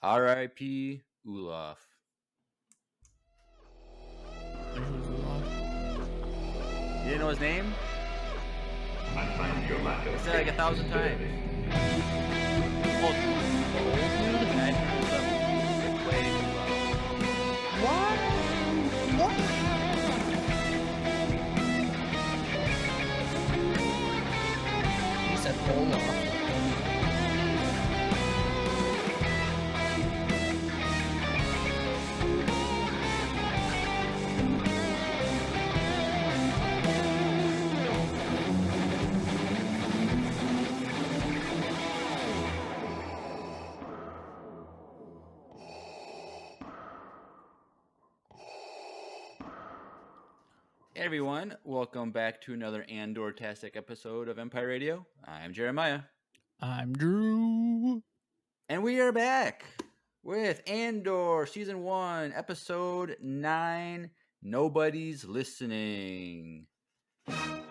R.I.P. Olaf. You didn't know his name? I find your lack I of said it like 1,000 times. Oh, the old dude? That holds up way too well. What? You said Olaf. Hey everyone, welcome back to another Andor-tastic episode of Empire Radio. I'm Jeremiah. I'm Drew. And we are back with Andor Season 1, Episode 9, Nobody's Listening. I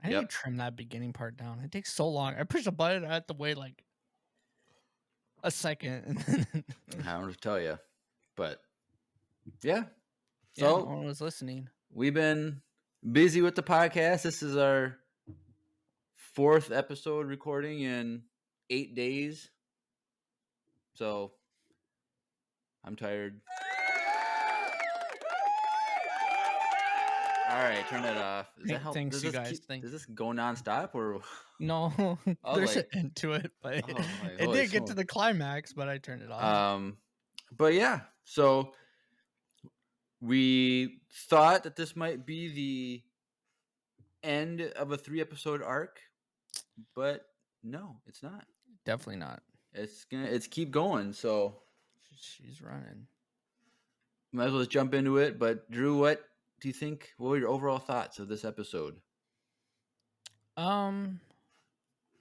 need to trim that beginning part down. It takes so long. I push a button, I have to wait like a second. I don't know to tell you, but yeah. So So no one was listening. We've been busy with the podcast. This is our 4th episode recording in 8 days. So I'm tired. All right, turn that off. Thanks, you guys. Does this go nonstop or no? There's an end to it, but it did get to the climax. But I turned it off. But yeah, so we thought that this might be the end of a 3-episode arc, but no, it's not. Definitely not. It's keep going. So she's running. Might as well just jump into it. But Drew, what do you think? What were your overall thoughts of this episode? I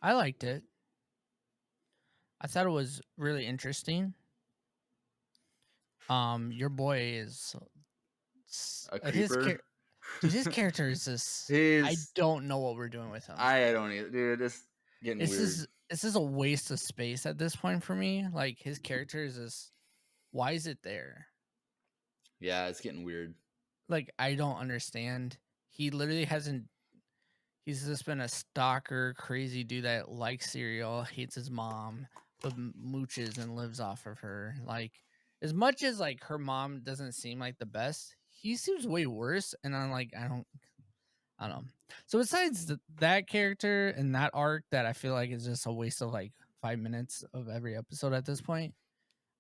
liked it. I thought it was really interesting. Your boy is a creeper. His character is just. I don't know what we're doing with him. I don't either, dude. It's getting weird. This is a waste of space at this point for me. Like his character is just. Why is it there? Yeah, it's getting weird. Like I don't understand. He literally hasn't. He's just been a stalker, crazy dude that likes cereal, hates his mom, but mooches and lives off of her. Like as much as like her mom doesn't seem like the best, he seems way worse. And I'm like, I don't know. So besides that character and that arc that I feel like is just a waste of like 5 minutes of every episode at this point,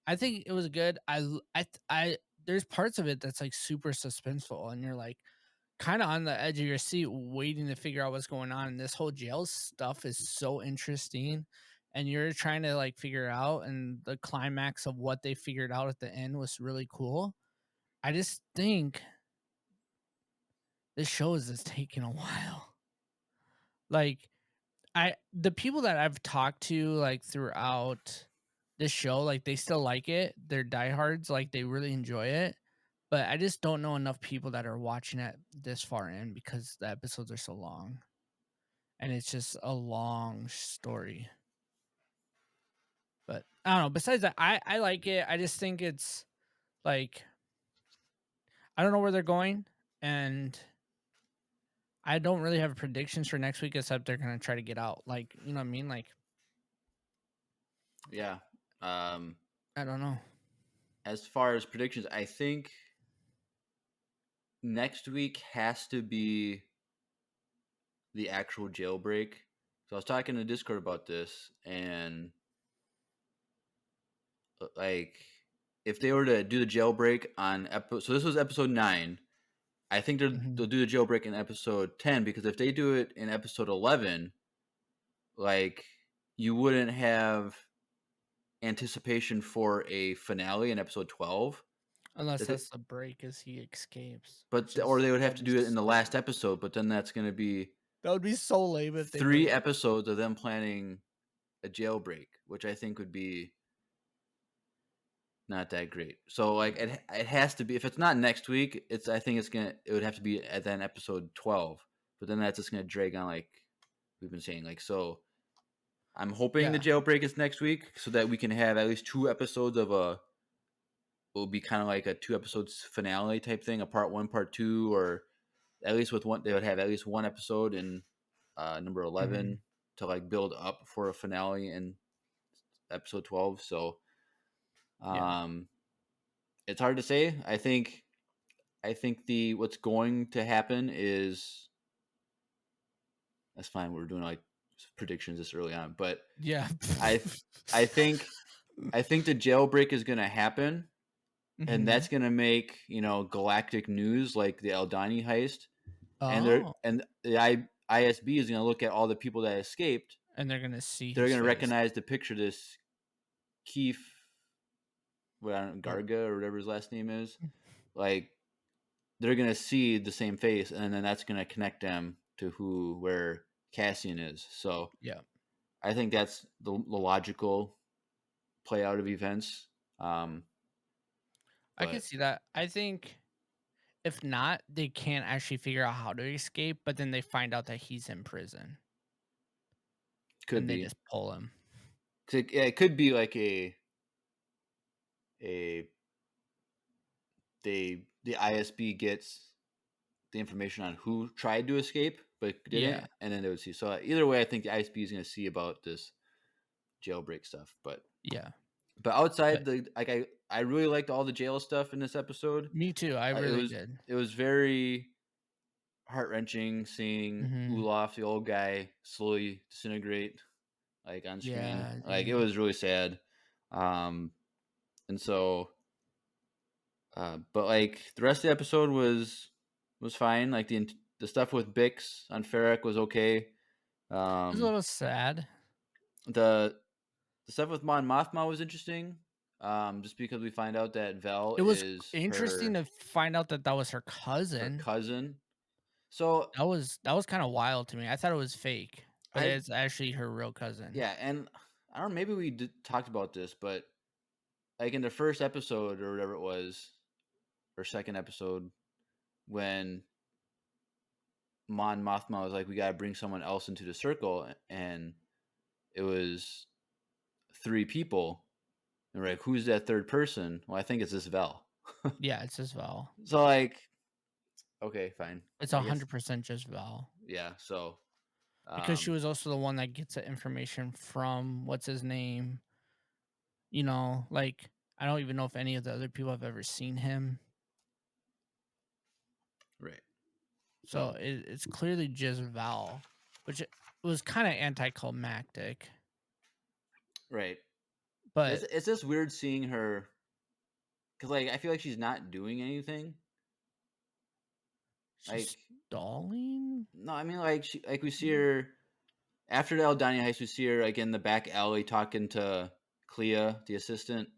I think it was good. I there's parts of it that's like super suspenseful, and you're like kind of on the edge of your seat waiting to figure out what's going on. And this whole jail stuff is so interesting, and you're trying to like figure out, and the climax of what they figured out at the end was really cool. I just think this show is just taking a while. Like the people that I've talked to like throughout this show, like they still like it. They're diehards, like they really enjoy it. But I just don't know enough people that are watching it this far in because the episodes are so long. And it's just a long story. But I don't know. Besides that, I like it. I just think it's like I don't know where they're going. And I don't really have predictions for next week except they're gonna try to get out. Like, you know what I mean? Like yeah. I don't know. As far as predictions, I think next week has to be the actual jailbreak. So I was talking to Discord about this, and like if they were to do the jailbreak on so this was episode 9. I think they'll do the jailbreak in episode 10, because if they do it in episode 11, like you wouldn't have anticipation for a finale in episode 12. Unless that's the break as he escapes. But or they would have to do it in the last episode, but then that's going to be... That would be so lame if 3 episodes of them planning a jailbreak, which I think would be not that great. So like it has to be, if it's not next week, I think it would have to be at then episode 12. But then that's just gonna drag on, like we've been saying. Like, so I'm hoping the Yeah. jailbreak is next week so that we can have at least 2 episodes of a. Will be kind of like a 2 episodes finale type thing, a part 1, part 2, or at least with one. They would have at least 1 episode in number 11 to like build up for a finale in episode 12. So, Yeah. it's hard to say. I think the what's going to happen is that's fine. We're doing like predictions this early on, but Yeah. I I think the jailbreak is going to happen, and that's going to make galactic news like the Eldani heist, and Oh, the ISB is going to look at all the people that escaped. and they're gonna see They're his going to face. recognize the picture. This Keith, What? Garga or whatever his last name is, like they're going to see the same face, and then that's going to connect them to where Cassian is. So Yeah. I think that's the logical play out of events. I can But see that. I think if not, they can't actually figure out how to escape, but then they find out that he's in prison could and they be. just pull him. It could be like a the ISB gets the information on who tried to escape but didn't, Yeah. and then they would see. So either way, I think the ISB is going to see about this jailbreak stuff. But Yeah. outside But the I really liked all the jail stuff in this episode. me too. I really did. It was very heart wrenching seeing Olaf, the old guy, slowly disintegrate like on screen. Yeah, Like it dude. was really sad. And so but like the rest of the episode was fine. Like the stuff with Bix on Ferric was okay. It was a little sad. The stuff with Mon Mothma was interesting. Just because we find out that Vel It was is interesting to find out that that was her her cousin. cousin. So That was kind of wild to me. I thought it was fake, but I it's actually her real cousin. yeah, and I don't know, maybe we talked about this, but like in the first episode or whatever it was, or second episode, when Mon Mothma was like, "We gotta bring someone else into the circle," and it was 3 people, and we're like, "Who's that third person?" Well, I think it's this Vel. Yeah, it's just Val. So like, okay, fine. It's I guess 100% just Val. yeah. So Because she was also the one that gets the information from what's his name. Like I don't even know if any of the other people have ever seen him. right. So it's clearly just Val, which it was kind of anticlimactic. Right. But It's just weird seeing her because like I feel like she's not doing anything. she's Like stalling. no, I mean like we see her after the Eldania heist. We see her like in the back alley talking to Clea, the assistant,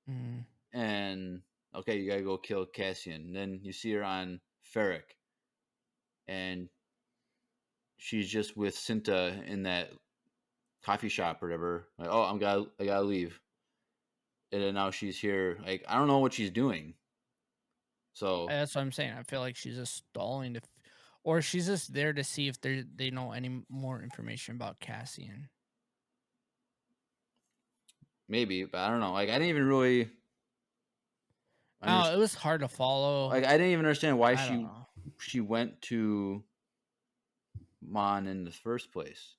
Mm. and okay, you gotta go kill Cassian. And then you see her on Ferric, and she's just with Cinta in that coffee shop or whatever. Like, oh, I gotta leave. And then now she's here. Like I don't know what she's doing. So That's what I'm saying. I feel like she's just stalling or she's just there to see if they know any more information about Cassian. maybe, but I don't know. Like I didn't even really Oh, it was hard to follow. Like I didn't even understand why I don't know. she went to Mon in the first place.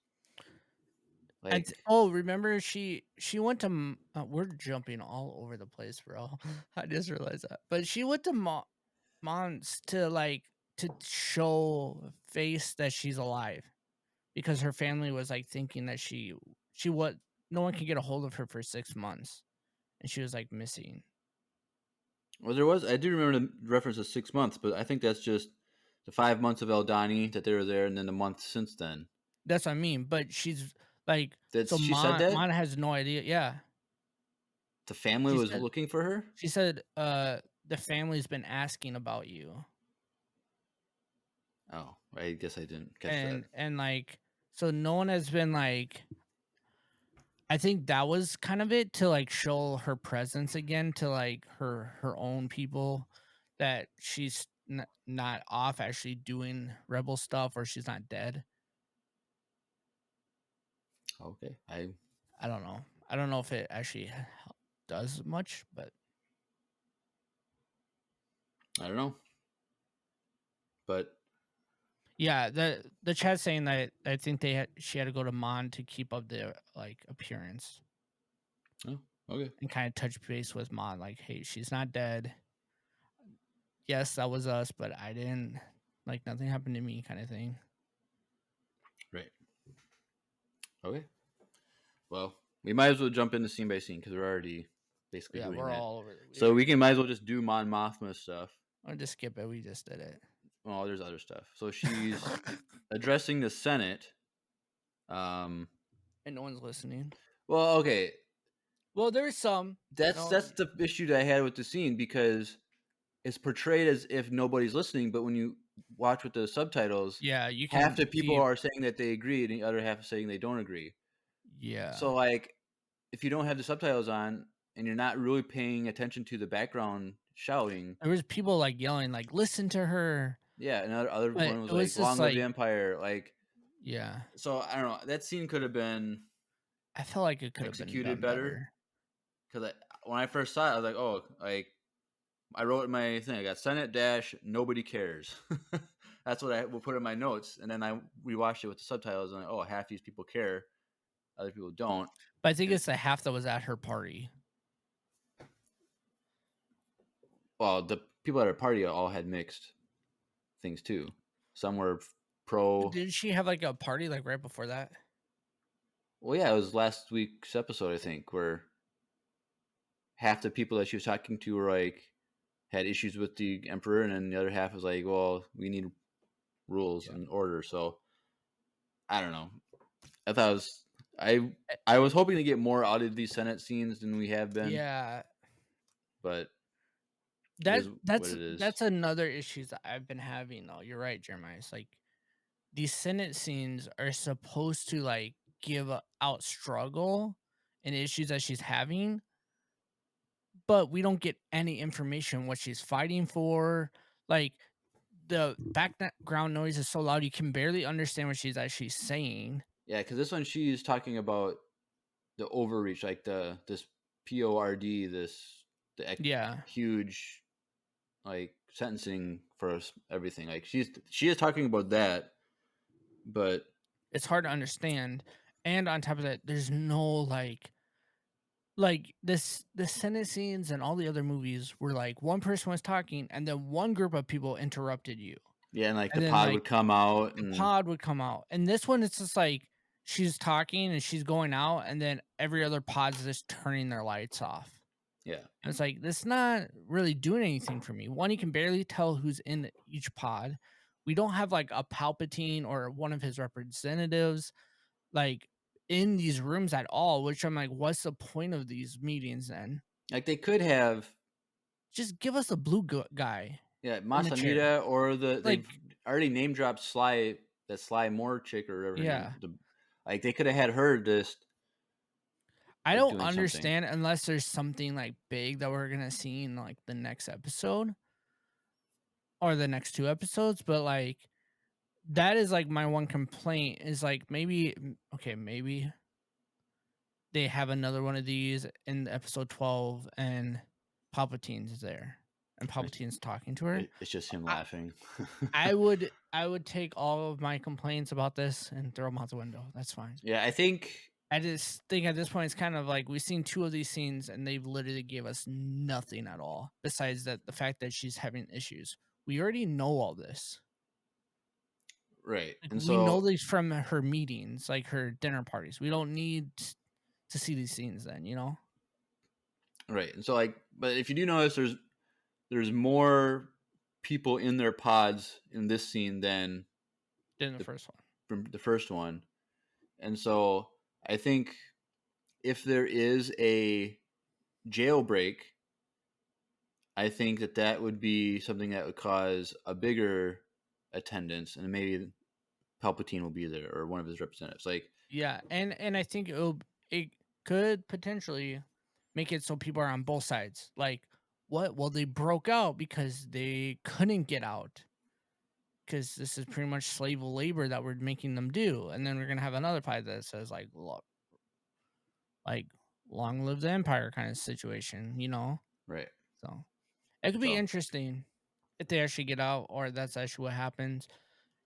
Like Remember she went to we're jumping all over the place, bro. I just realized that. But she went to Mons to show face that she's alive because her family was like thinking that she what no one could get a hold of her for 6 months and she was like missing. well, I do remember the reference to 6 months, but I think that's just the 5 months of Eldani that they were there, and then the month since then. That's what I mean. But she's like, so She said that Mon has no idea. Yeah, the family was looking for her. She said, the family's been asking about you. Oh, I guess I didn't catch that. And like, so no one has been like. I think that was kind of it to like show her presence again to like her own people that she's not off actually doing rebel stuff or she's not dead. Okay, I don't know. I don't know if it actually does much, but I don't know, but yeah, the chat's saying that I think she had to go to Mon to keep up the like appearance oh, okay, and kind of touch base with Mon, like, hey, she's not dead. Yes, that was us, but I didn't like nothing happened to me, kind of thing. right, okay. Well, we might as well jump into scene by scene because we're already basically doing we're that. all over. So we might as well just do Mon Mothma stuff. I'll just skip it. We just did it. Oh, there's other stuff. So she's addressing the Senate. And no one's listening. Well, okay. Well, there's some. That's the issue that I had with the scene because it's portrayed as if nobody's listening, but when you watch with the subtitles, you can half the people are saying that they agree, and the other half are saying they don't agree. Yeah. So, like, if you don't have the subtitles on and you're not really paying attention to the background shouting, there was people like yelling, like, "Listen to her." Yeah, and other But one was it was like, just "Long live the like- Empire!" Like, Yeah. so I don't know. That scene could have been I felt like it could have been executed done better. because when I first saw it, I was like, "Oh, like." I wrote in my thing. I got Senate dash nobody cares. That's what I will put in my notes, and then I rewatched it with the subtitles, and oh, half these people care, other people don't. But I think it's the half that was at her party. Well, the people at her party all had mixed things too. Some were pro. Did she have like a party like right before that? Well, yeah, it was last week's episode, I think, where half the people that she was talking to were like had issues with the emperor, and then the other half was like, well, we need rules and order. So I don't know. I thought it was I was hoping to get more out of these Senate scenes than we have been. Yeah, but that's another issue that I've been having though. You're right, Jeremiah. It's like these Senate scenes are supposed to like give out struggle and issues that she's having, but we don't get any information what she's fighting for. Like the background noise is so loud you can barely understand what she's actually saying. Yeah, because this one she's talking about the overreach, like this PORD, the huge like sentencing for everything. Like she is talking about that, but it's hard to understand. And on top of that, there's no like this the Senate scenes and all the other movies were like one person was talking and then one group of people interrupted you. Yeah, and like the pod would come out. The pod would come out. And this one, it's just like she's talking and she's going out, and then every other pod's just turning their lights off. Yeah. And it's like, that's not really doing anything for me. One, you can barely tell who's in each pod. We don't have like a Palpatine or one of his representatives like in these rooms at all, which I'm like, what's the point of these meetings then? Like they could have just give us a blue guy. Yeah, Masamita or they've already name dropped Sly Moore chick or whatever. Yeah. Like they could have had her just. I don't understand unless there's something like big that we're gonna see in like the next episode or the next 2 episodes, but like that is like my one complaint is like maybe they have another one of these in episode 12 and Palpatine's there and Palpatine's talking to her. It's just him laughing. I would take all of my complaints about this and throw them out the window. That's fine. Yeah, I just think at this point it's kind of like we've seen 2 of these scenes and they've literally gave us nothing at all besides that the fact that she's having issues. We already know all this. Right. Like, and we know these from her meetings, like her dinner parties. We don't need to see these scenes then, you know? Right. And so like, but if you do notice there's more people in their pods in this scene than the first one. From the first one. And so I think if there is a jailbreak, I think that would be something that would cause a bigger attendance, and maybe Palpatine will be there or one of his representatives. Like, yeah, and I think it could potentially make it so people are on both sides. Like, what? Well, they broke out because they couldn't get out because this is pretty much slave labor that we're making them do. And then we're gonna have another pilot that says like, look, like long live the Empire kind of situation, you know. Right. So it could be So interesting if they actually get out, or that's actually what happens.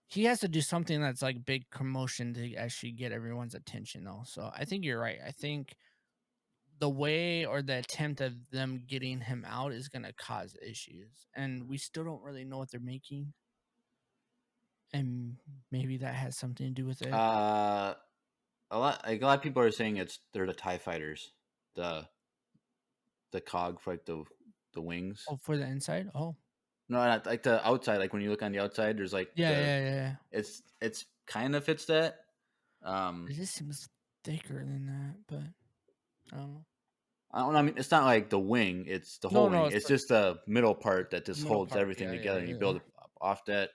He has to do something that's like big commotion to actually get everyone's attention, though. So I think you're right. I think the way or the attempt of them getting him out is going to cause issues, and we still don't really know what they're making, and maybe that has something to do with it. a lot of people are saying they're the TIE fighters, the cog for like the wings. Oh, for the inside. Oh, No, not like the outside. Like when you look on the outside, there's like yeah. It's kind of fits that. It just seems thicker than that, but I don't know. I don't know. I mean, it's not like the wing; it's the whole wing. It's just the middle part that just holds part, everything yeah, together, and you yeah. build it off that.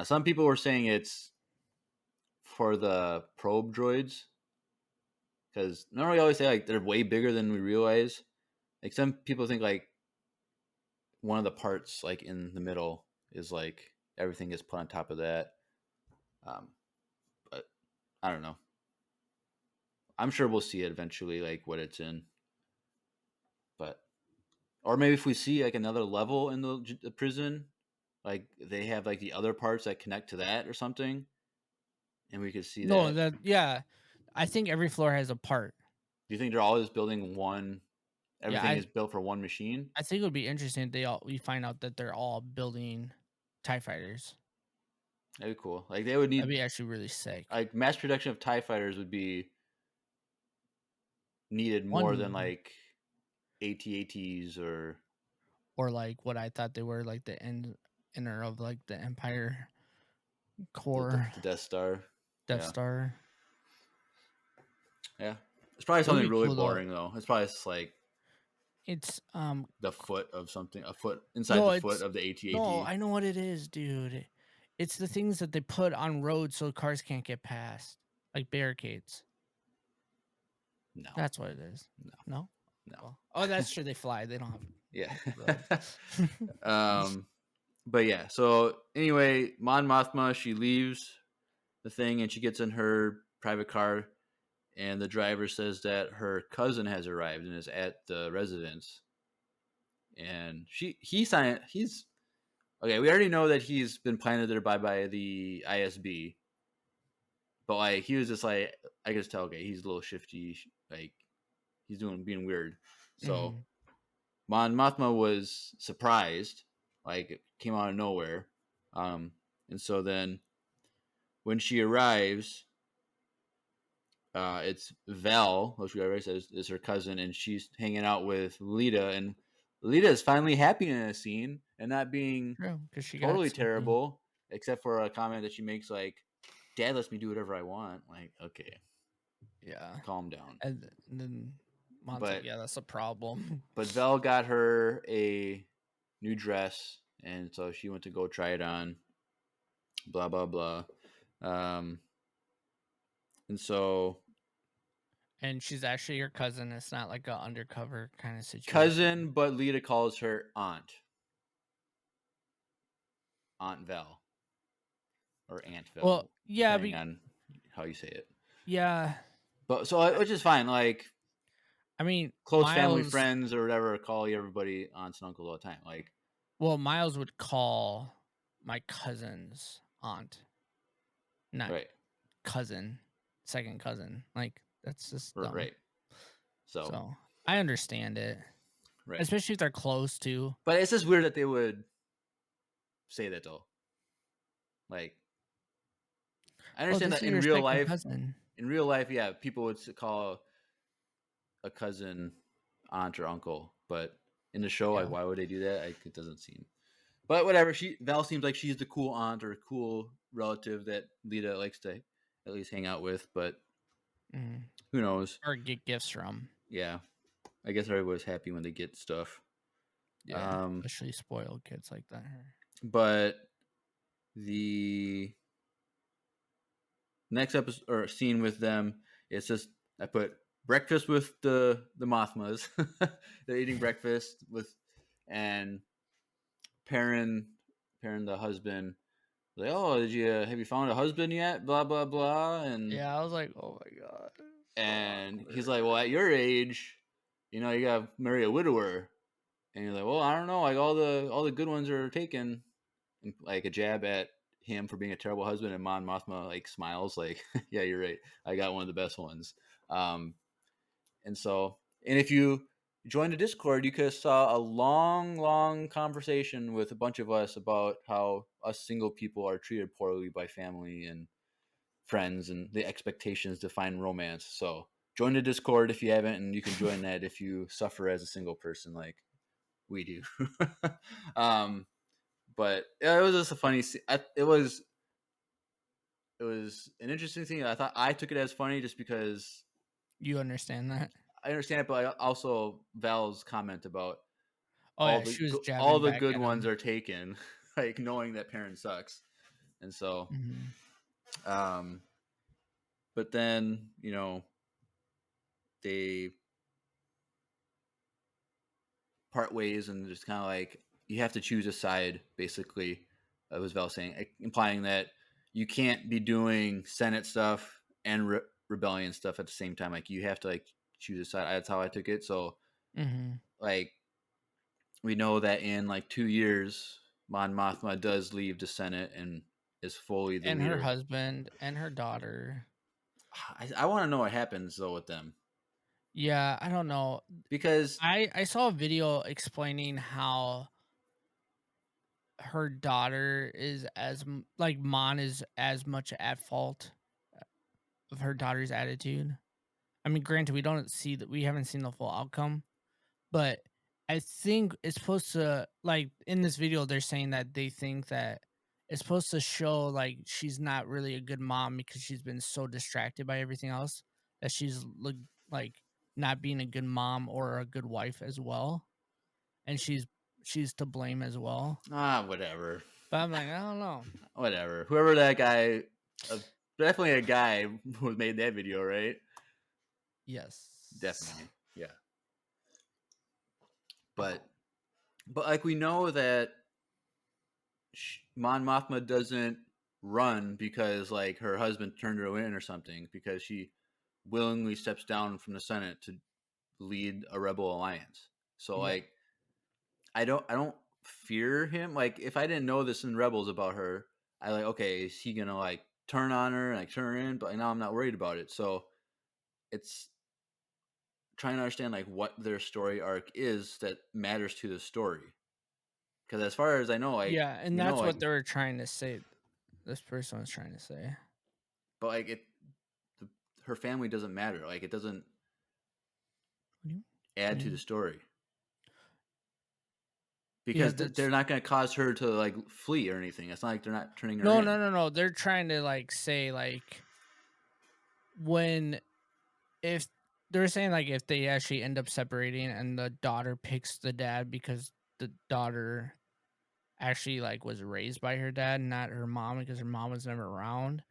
Some people were saying it's for the probe droids, because remember we always say like they're way bigger than we realize. Like some people think like one of the parts like in the middle is like everything is put on top of that. But I don't know. I'm sure we'll see it eventually, like what it's in. But or maybe if we see like another level in the prison, like they have like the other parts that connect to that or something, and we could see No, that. yeah. I think every floor has a part. Do you think they're all just building one? Everything Yeah, is built for one machine. I think it would be interesting if we find out that they're all building TIE fighters. That'd be cool. Like they would That'd need be actually really sick. like mass production of TIE fighters would be needed more than like AT-ATs or like what I thought they were, like the inner of like the Empire core the Death Star. Death Star. Yeah, it's probably It would something be really cool, though. boring though. It's probably just like It's the foot of something, a foot inside the foot of the AT-AT. No, I know what it is, dude. It's the things that they put on roads so cars can't get past, like barricades. No, That's what it is. No. Well, oh, that's true. They fly. They don't have. Yeah. But yeah. So anyway, Mon Mothma, she leaves the thing and she gets in her private car, and the driver says that her cousin has arrived and is at the residence. And he's okay. We already know that he's been planted there by the ISB, but like he was just like, I could tell, okay, he's a little shifty, like he's being weird. So Mon Mothma was surprised, like it came out of nowhere. And so then when she arrives, it's Val, which we already said is her cousin, and she's hanging out with Lita, and Lita is finally happy in a scene and not being totally terrible, except for a comment that she makes like, "Dad lets me do whatever I want." Like, okay, yeah, calm down. And then Mon's like, yeah, that's a problem. But Val got her a new dress, and so she went to go try it on. Blah blah blah. And so. And she's actually your cousin. It's not like an undercover kind of situation. Cousin, but Lita calls her aunt. Aunt Val. Or Aunt Val. Well, yeah, depending on how you say it. Yeah. But so, which is fine. Like, I mean, close family friends or whatever call everybody aunts and uncles all the time. Like, well, Miles would call my cousin's aunt, not cousin, second cousin. Like, that's just dumb. Right. So I understand it, right? Especially if they're close to. But it's just weird that they would say that though. Like, I understand that in real life. Cousin. In real life, yeah, people would call a cousin aunt or uncle, but in the show, like, why would they do that? It doesn't seem. But whatever. Val seems like she's the cool aunt or cool relative that Lita likes to at least hang out with. But who knows? Or get gifts from. Yeah, I guess everybody's happy when they get stuff. Yeah, especially spoiled kids like that. But the next episode or scene with them, it's just I put breakfast with the Mothmas. They're eating breakfast with, and Perrin, the husband, Like, oh, have you found a husband yet? Blah blah blah, and Yeah, I was like, oh my god. and he's like, well, at your age, you gotta marry a widower, and you're like, well, I don't know, like all the good ones are taken, and, like a jab at him for being a terrible husband, and Mon Mothma like smiles, like, yeah, you're right, I got one of the best ones. And so, and if you joined the Discord, you could have saw a long conversation with a bunch of us about how us single people are treated poorly by family and friends, and the expectations to find romance. So join the Discord if you haven't, and you can join that if you suffer as a single person like we do. But yeah, it was just a funny. It was an interesting thing. I took it as funny just because You understand that? I understand it, but also Val's comment about Oh yeah, she was all jabbing the back good at ones him. are taken, like knowing that parent sucks, and so, Mm-hmm. but then they part ways and just kind of like you have to choose a side. Basically, was Val saying, implying that you can't be doing Senate stuff and rebellion stuff at the same time. Like you have to like choose a side. That's how I took it. So Mm-hmm. like we know that in like 2 years, Mon Mothma does leave the Senate and is fully the And her leader. husband and her daughter. I want to know what happens though with them, Yeah, I don't know. because I saw a video explaining how her daughter is like Mon is as much at fault of her daughter's attitude. I mean, granted, we don't see that, we haven't seen the full outcome, but I think it's supposed to, like, in this video, they're saying that they think that it's supposed to show like she's not really a good mom because she's been so distracted by everything else that she's like not being a good mom or a good wife as well, and she's to blame as well. whatever. But I'm like, I don't know. Whatever. Whoever that guy, definitely a guy who made that video, right? Yes. Definitely, yeah. But like we know that Mon Mothma doesn't run because like her husband turned her in or something, because she willingly steps down from the Senate to lead a rebel alliance. So Yeah. like I don't fear him. Like if I didn't know this in Rebels about her, I like, okay, is he gonna like turn on her and like turn her in? But now I'm not worried about it. So it's trying to understand like what their story arc is that matters to the story. Because as far as I know, like Yeah, and we know that's like, what they were trying to say. This person was trying to say. but like her family doesn't matter. Like it doesn't add to the story, Yeah, because that's they're not going to cause her to like flee or anything. It's not like they're not turning her no, in. no, no, no. They're trying to like say like when if they're saying like if they actually end up separating and the daughter picks the dad because the daughter actually like was raised by her dad, not her mom, because her mom was never around,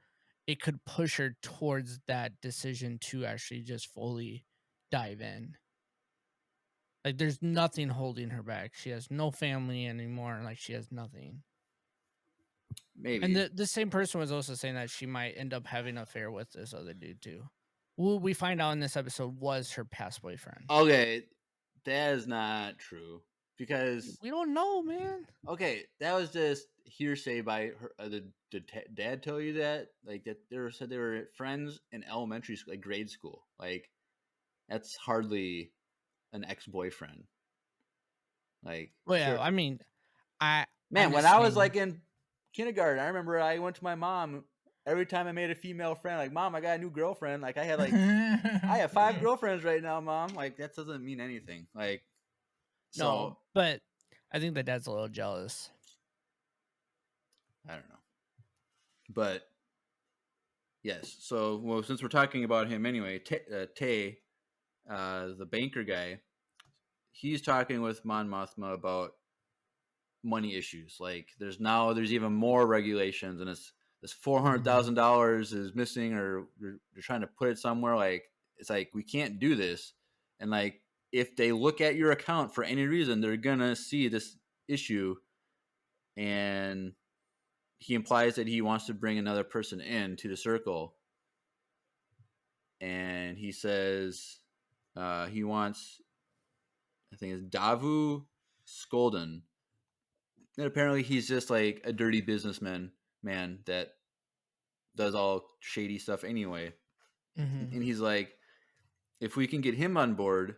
it could push her towards that decision to actually just fully dive in. Like there's nothing holding her back. She has no family anymore. Like she has nothing. And Maybe. the same person was also saying that she might end up having an affair with this other dude too. Who we find out in this episode was her past boyfriend. Okay, that is not true, because We don't know, man. okay, that was just hearsay by her. Did dad tell you that? Like that they said they were friends in elementary school, like grade school. Like that's hardly an ex boyfriend. Like Well, yeah, sure, I mean, I I'm man. When just I was saying. like in kindergarten, I remember I went to my mom every time I made a female friend. Like, mom, I got a new girlfriend. Like I have 5 girlfriends right now, mom. Like that doesn't mean anything. Like so No, but I think the dad's a little jealous. I don't know, but yes. So, well, since we're talking about him anyway, Tay, the banker guy, he's talking with Mon Mothma about money issues. Like, there's even more regulations, and it's this $400,000 is missing, or they're trying to put it somewhere. Like, it's like we can't do this, and like if they look at your account for any reason, they're gonna see this issue, and he implies that he wants to bring another person in to the circle, and he says he wants, I think it's Davu Skolden, and apparently he's just like a dirty businessman that does all shady stuff anyway. Mm-hmm. And he's like, if we can get him on board,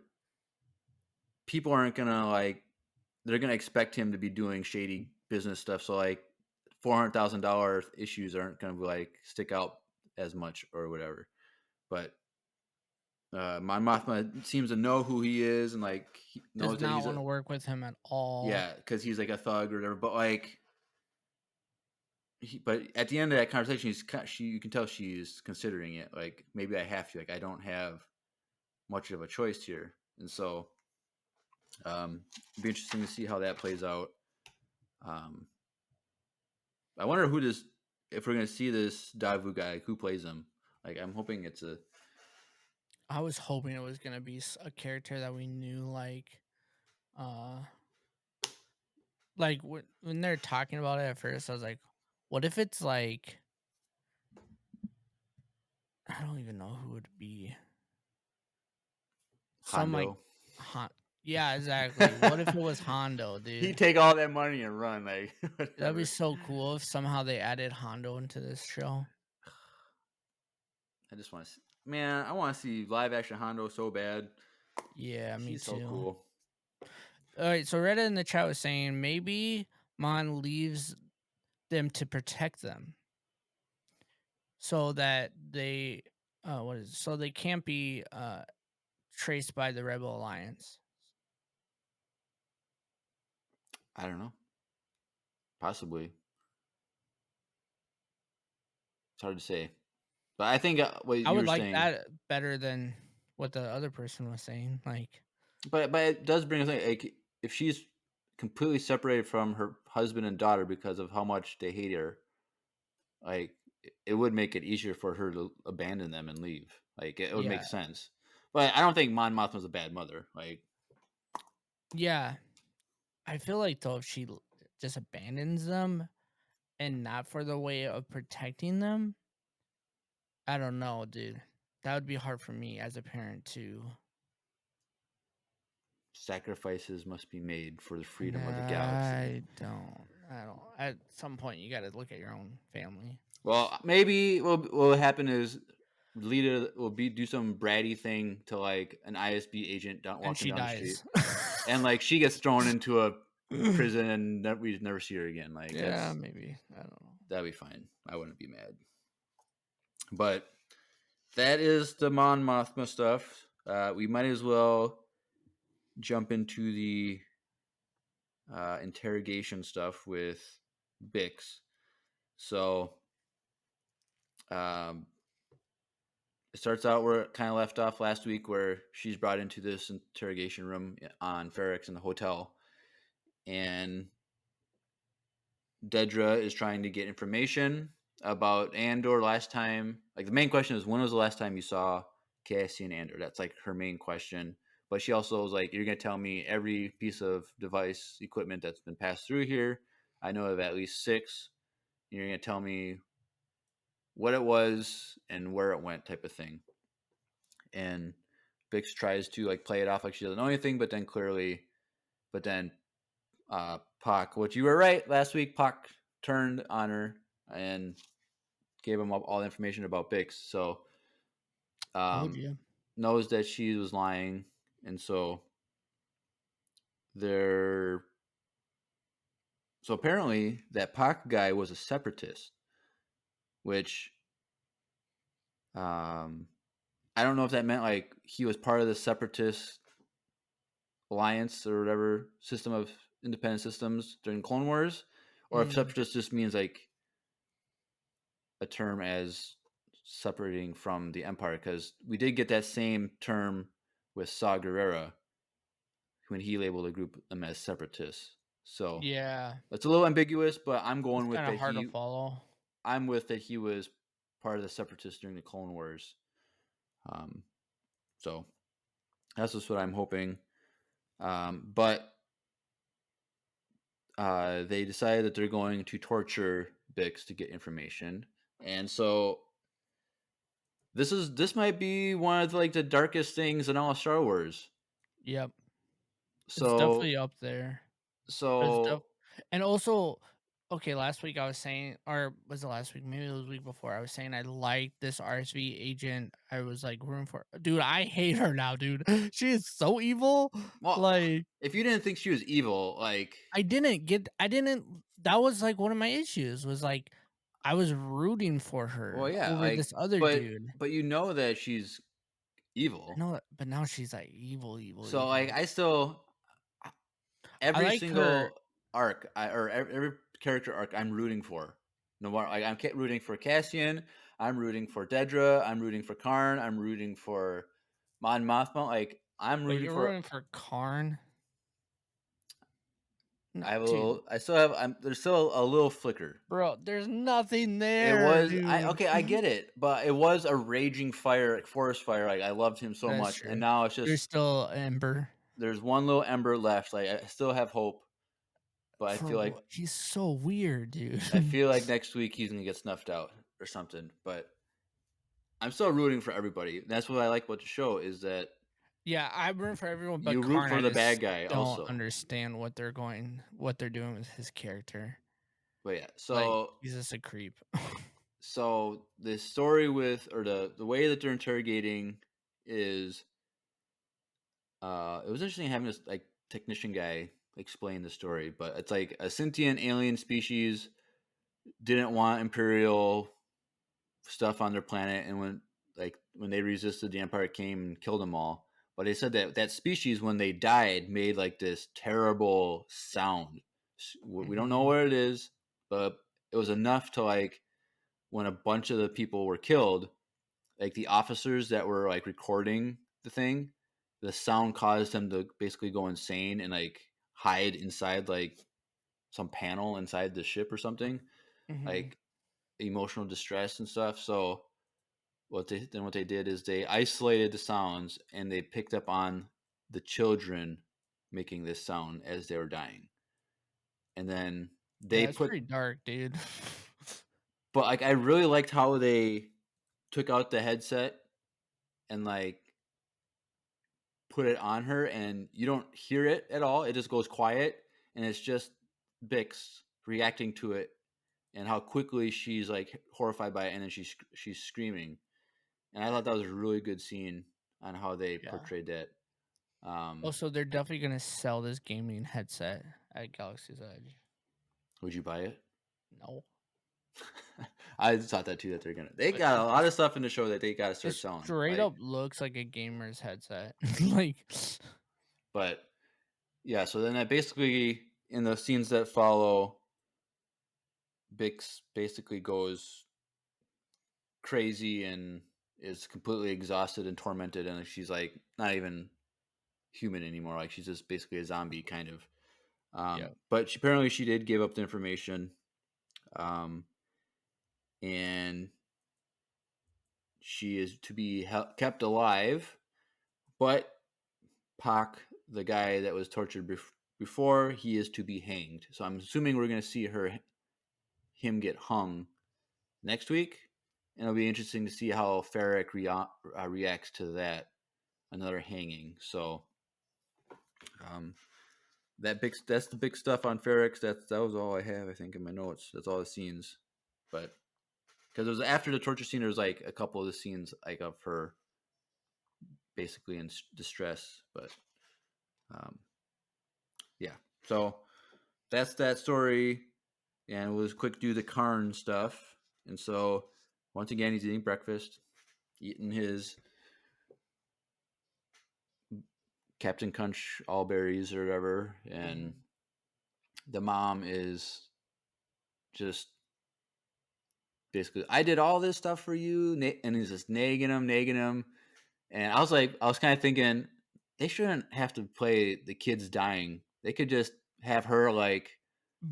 people aren't gonna like, they're gonna expect him to be doing shady business stuff. So like, $400,000 issues aren't gonna like stick out as much or whatever. But Mon Mothma seems to know who he is and like he knows Does that not he's want to work with him at all. because he's like a thug or whatever. But like, but at the end of that conversation, you can tell she's considering it. Like, maybe I have to. Like, I don't have much of a choice here, and so it'd be interesting to see how that plays out. I wonder if we're gonna see this Davu guy, who plays him. Like, I'm hoping it's a. I was hoping it was gonna be a character that we knew, like when they're talking about it at first, I was like, what if it's like, I don't even know who it would be. Some like Hondo. yeah, exactly. What if it was Hondo, dude? He'd take all that money and run. Like, That'd be so cool if somehow they added Hondo into this show. I just want to see, man, I want to see live action Hondo so bad. Yeah, me He's too. so cool. All right, so Reddit in the chat was saying maybe Mon leaves them to protect them, so that they, so they can't be traced by the Rebel Alliance. I don't know. Possibly. It's hard to say. But I think what I you would were like saying, that better than what the other person was saying. Like, but it does bring us like, if she's completely separated from her husband and daughter because of how much they hate her, like it would make it easier for her to abandon them and leave. Like it would yeah, make sense. But I don't think Mon Mothma's a bad mother. Like, yeah. I feel like though if she just abandons them and not for the way of protecting them, I don't know, dude. That would be hard for me as a parent to. sacrifices must be made for the freedom of the galaxy. I don't. At some point, you got to look at your own family. Well, maybe what will happen is Lita will do some bratty thing to like an ISB agent And walking she down the street, dies. and like she gets thrown into a prison and we never see her again. Like Yeah, maybe. I don't know. that'd be fine. I wouldn't be mad. But that is the Mon Mothma stuff. We might as well jump into the interrogation stuff with Bix. So it starts out where it kind of left off last week, where she's brought into this interrogation room on Ferrex in the hotel, and Dedra is trying to get information about Andor. Last time, like the main question is, when was the last time you saw Cassian Andor? That's like her main question. But she also was like, you're going to tell me every piece of device equipment that's been passed through here. I know of at least 6. You're going to tell me what it was and where it went, type of thing. And Bix tries to like play it off like she doesn't know anything, but then Pac, which you were right last week, Pac turned on her and gave him all the information about Bix. So knows that she was lying, and so apparently that Pac guy was a separatist, which I don't know if that meant like he was part of the separatist alliance or whatever system of independent systems during Clone Wars, or if separatist just means like a term as separating from the Empire, because we did get that same term with Saw Gerrera when he labeled a group them as separatists. So yeah, it's a little ambiguous, but I'm going it's with kind of that hard to follow. I'm with that he was part of the separatists during the Clone Wars. So that's just what I'm hoping. But they decided that they're going to torture Bix to get information, and so this might be one of like the darkest things in all of Star Wars. Yep. It's So definitely up there. But it's so and also, okay, last week I was saying, or was it last week? Maybe it was the week before. I was saying I like this RSV agent. I was like rooting for. Dude, I hate her now, dude. She is so evil. well, Like if you didn't think she was evil, like I didn't. That was like one of my issues. Was like I was rooting for well, her yeah, over like this other but dude. but you know that she's evil. No, but now she's like evil, evil, So like evil. I still I every like her. single arc or every character arc I'm rooting for. No more like I'm rooting for Cassian, I'm rooting for Dedra, I'm rooting for Karn, I'm rooting for Mon Mothma. Like I'm Wait, rooting you're for. rooting for Karn? No, I have a dude, little. I still have. There's still a little flicker. bro, there's nothing It there, was. I dude. okay. I get it, but it was a raging fire, like forest fire. Like I loved him so That's much, and true. now it's There's just still Ember. there's one little ember left. Like I still have hope, but I For feel like what? He's so weird, dude. next week he's gonna get snuffed out or something. But I'm still rooting for everybody. That's what I like about the show is that Yeah, I root for everyone but you root Karn. for I the bad just guy don't also. understand what they're doing with his character. But yeah, Like, he's just a creep. so the story with or the way that they're interrogating is it was interesting having this like technician guy explain the story, but it's like a sentient alien species didn't want imperial stuff on their planet, and when they resisted, the empire came and killed them all. But they said that that species, when they died, made like this terrible sound. We don't know Mhm. what it is, but it was enough to like when a bunch of the people were killed, like the officers that were like recording the thing, the sound caused them to basically go insane and like hide inside like some panel inside the ship or something, Mhm. like emotional distress and stuff. So what they did is they isolated the sounds and they picked up on the children making this sound as they were dying, and then they Yeah, it's put. pretty dark, dude. But like I really liked how they took out the headset and like put it on her and you don't hear it at all. It just goes quiet and it's just Bix reacting to it and how quickly she's like horrified by it and then she's screaming. And I thought that was a really good scene on how they Yeah. portrayed that. Also, they're definitely gonna sell this gaming headset at Galaxy's Edge. Would you buy it? No, I thought that too. That they but got a lot of stuff in the show that they got to it start selling. straight Like, up looks like a gamer's headset. Like, but yeah. So then that basically in the scenes that follow, Bix basically goes crazy and is completely exhausted and tormented, and she's like not even human anymore. Like she's just basically a zombie kind of. yeah, But apparently she did give up the information, and she is to be kept alive. But Pac, the guy that was tortured before, he is to be hanged. So I'm assuming we're going to see him get hung next week, and it'll be interesting to see how Ferric reacts to that, another hanging. So um, that's the big stuff on Ferric. That was all I have, I think, in my notes. That's all the scenes, but because it was after the torture scene, there was like a couple of the scenes like of her basically in distress, but um, yeah. So that's that story, and we'll just quick do the Karn stuff. And so once again, he's eating breakfast, eating his Captain Crunch all berries or whatever, and mhm. the mom is just basically, I did all this stuff for you, and he's just nagging him, and I was kind of thinking they shouldn't have to play the kids dying. They could just have her like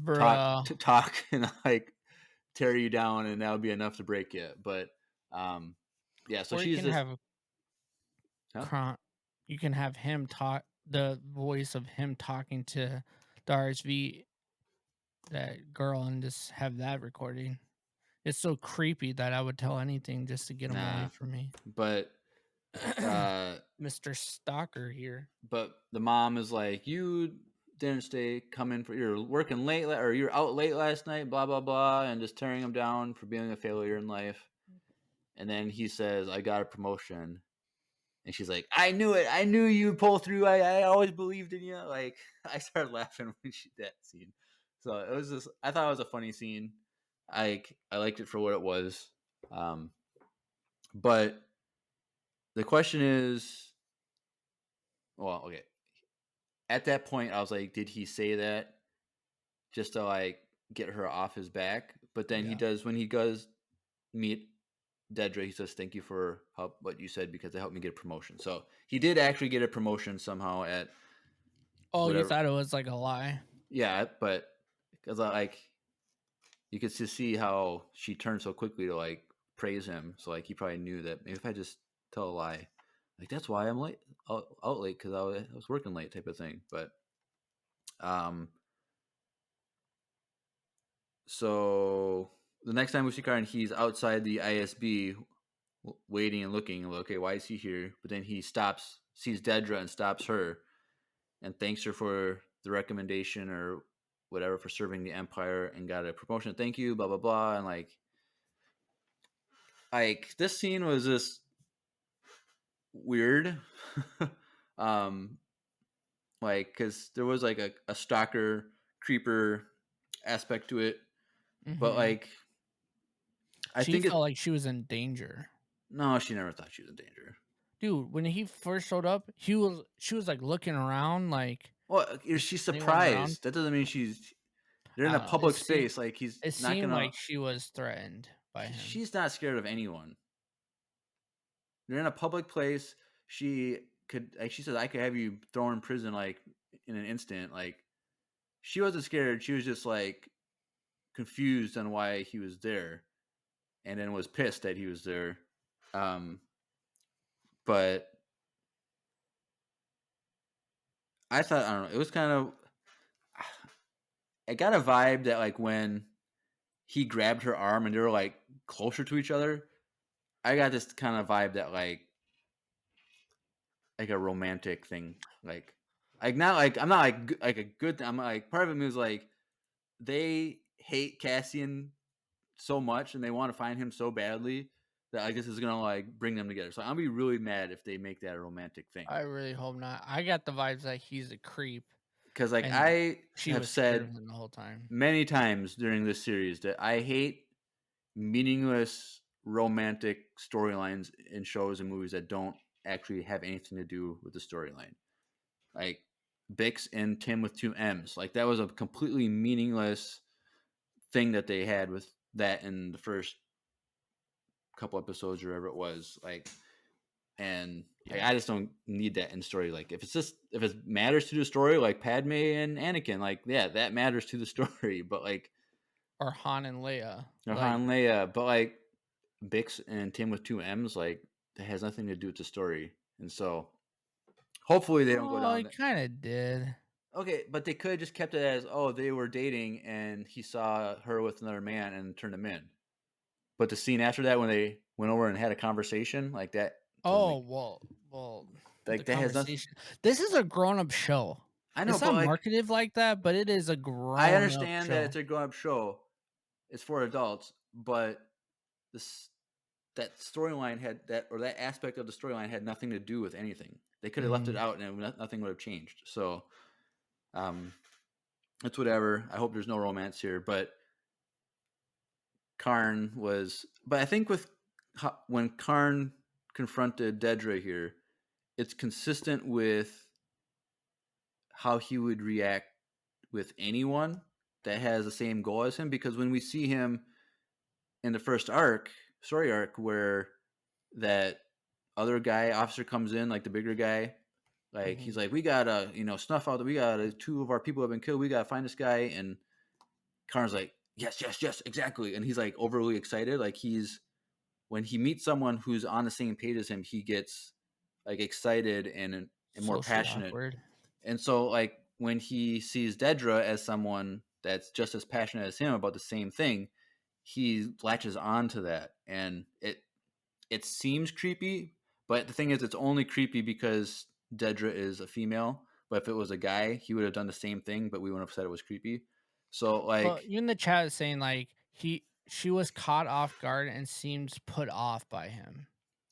Bruh. talk and like tear you down, and that would be enough to break you. But um, yeah, so Or you she's can just, have huh? you can have him talk the voice of him talking to the RSV that girl and just have that recording. It's so creepy that I would tell anything just to get him away from me. But Mr. Stalker here. But the mom is like, you didn't you're working late, or you're out late last night, blah, blah, blah, and just tearing him down for being a failure in life. And then he says, I got a promotion. And she's like, I knew it. I knew you'd pull through. I always believed in you. Like, I started laughing when she did that scene. So it was just, I thought it was a funny scene. I liked it for what it was. But the question is, well, okay. At that point, I was like, did he say that just to like get her off his back? But then he does, when he does meet Dedra, he says, thank you for what you said, because it helped me get a promotion. So he did actually get a promotion somehow at. Oh, whatever. You thought it was like a lie? Yeah, but because like you could just see how she turned so quickly to like praise him. So like he probably knew that maybe if I just tell a lie, like that's why I'm late, out late, because I was working late, type of thing. But so the next time we see Karn, he's outside the ISB waiting and looking. Okay, why is he here? But then he stops, sees Dedra and stops her and thanks her for the recommendation or whatever, for serving the Empire and got a promotion. Thank you, blah, blah, blah. And like this scene was just weird. Like, because there was like a stalker creeper aspect to it. Mm-hmm. But like, I think felt like she was in danger. No, she never thought she was in danger. Dude, when he first showed up, she was like looking around, like. Well, she's surprised. That doesn't mean they're in a public space. Like he's it not seemed like she was threatened by him. She's not scared of anyone. They're in a public place. She could, like she said, I could have you thrown in prison like in an instant. Like she wasn't scared. She was just like confused on why he was there, and then was pissed that he was there. But I thought, I don't know, it was kind of, I got a vibe that like when he grabbed her arm and they were like closer to each other, I got this kind of vibe that like a romantic thing, like not like, I'm not like a good thing. I'm like, part of me was like, they hate Cassian so much and they want to find him so badly that I guess is gonna like bring them together. So I'm gonna be really mad if they make that a romantic thing. I really hope not. I got the vibes that he's a creep. Because like I have said the whole time, many times during this series, that I hate meaningless romantic storylines in shows and movies that don't actually have anything to do with the storyline. Like Bix and Tim with 2 M's. Like that was a completely meaningless thing that they had with that in the first couple episodes or whatever it was. Like, and like, I just don't need that in the story. Like if it matters to the story, like Padme and Anakin, like yeah, that matters to the story. But like, or Han and Leia, but like Bix and Tim with 2 M's, like that has nothing to do with the story. And so hopefully they don't go down. It kind of did. Okay, but they could have just kept it as, oh, they were dating and he saw her with another man and turned him in. But the scene after that, when they went over and had a conversation like that. Oh, well, like that has nothing. This is a grown-up show. I know, it's not marketed like that, but it is a grown-up I understand that it's a grown-up show. It's for adults, but that storyline had that, or that aspect of the storyline had nothing to do with anything. They could have left it out and nothing would have changed. So, it's whatever. I hope there's no romance here, but Karn was. But I think when Karn confronted Dedra here, it's consistent with how he would react with anyone that has the same goal as him. Because when we see him in the first story arc, where that other officer comes in, like the bigger guy, like he's like, we gotta, snuff out that we got 2 of our people have been killed. We gotta find this guy. And Karn's like, yes, exactly. And he's like overly excited. Like when he meets someone who's on the same page as him, he gets like excited and more passionate. Awkward. And so like when he sees Dedra as someone that's just as passionate as him about the same thing, he latches on to that, and it seems creepy, but the thing is, it's only creepy because Dedra is a female. But if it was a guy, he would have done the same thing, but we wouldn't have said it was creepy. So Well, like, even the chat is saying like she was caught off guard and seems put off by him.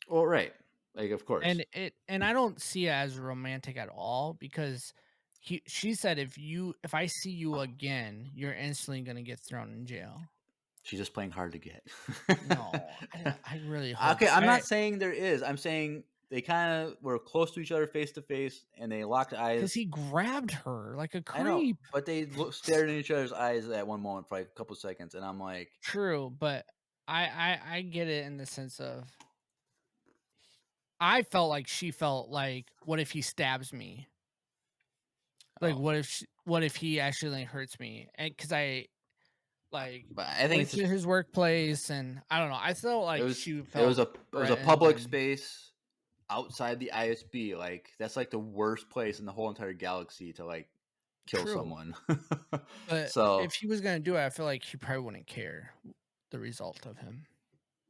well, right, like of course, And I don't see it as romantic at all because she said if I see you again, you're instantly gonna get thrown in jail. she's just playing hard to get. No, I really hope. Okay, I'm not saying there is. I'm saying they kind of were close to each other face to face, and they locked eyes. Because he grabbed her like a creep. I know, but they stared in each other's eyes at one moment for like a couple seconds, and I'm like, true, but I get it in the sense of I felt like she felt like, what if he stabs me? Like, oh. what if he actually hurts me? And because I like But I think went it's to his workplace, and I don't know. I felt like she felt it was a public threatened. space outside the ISB. Like that's like the worst place in the whole entire galaxy to like kill True. someone. But So if he was gonna do it, I feel like he probably wouldn't care the result of him.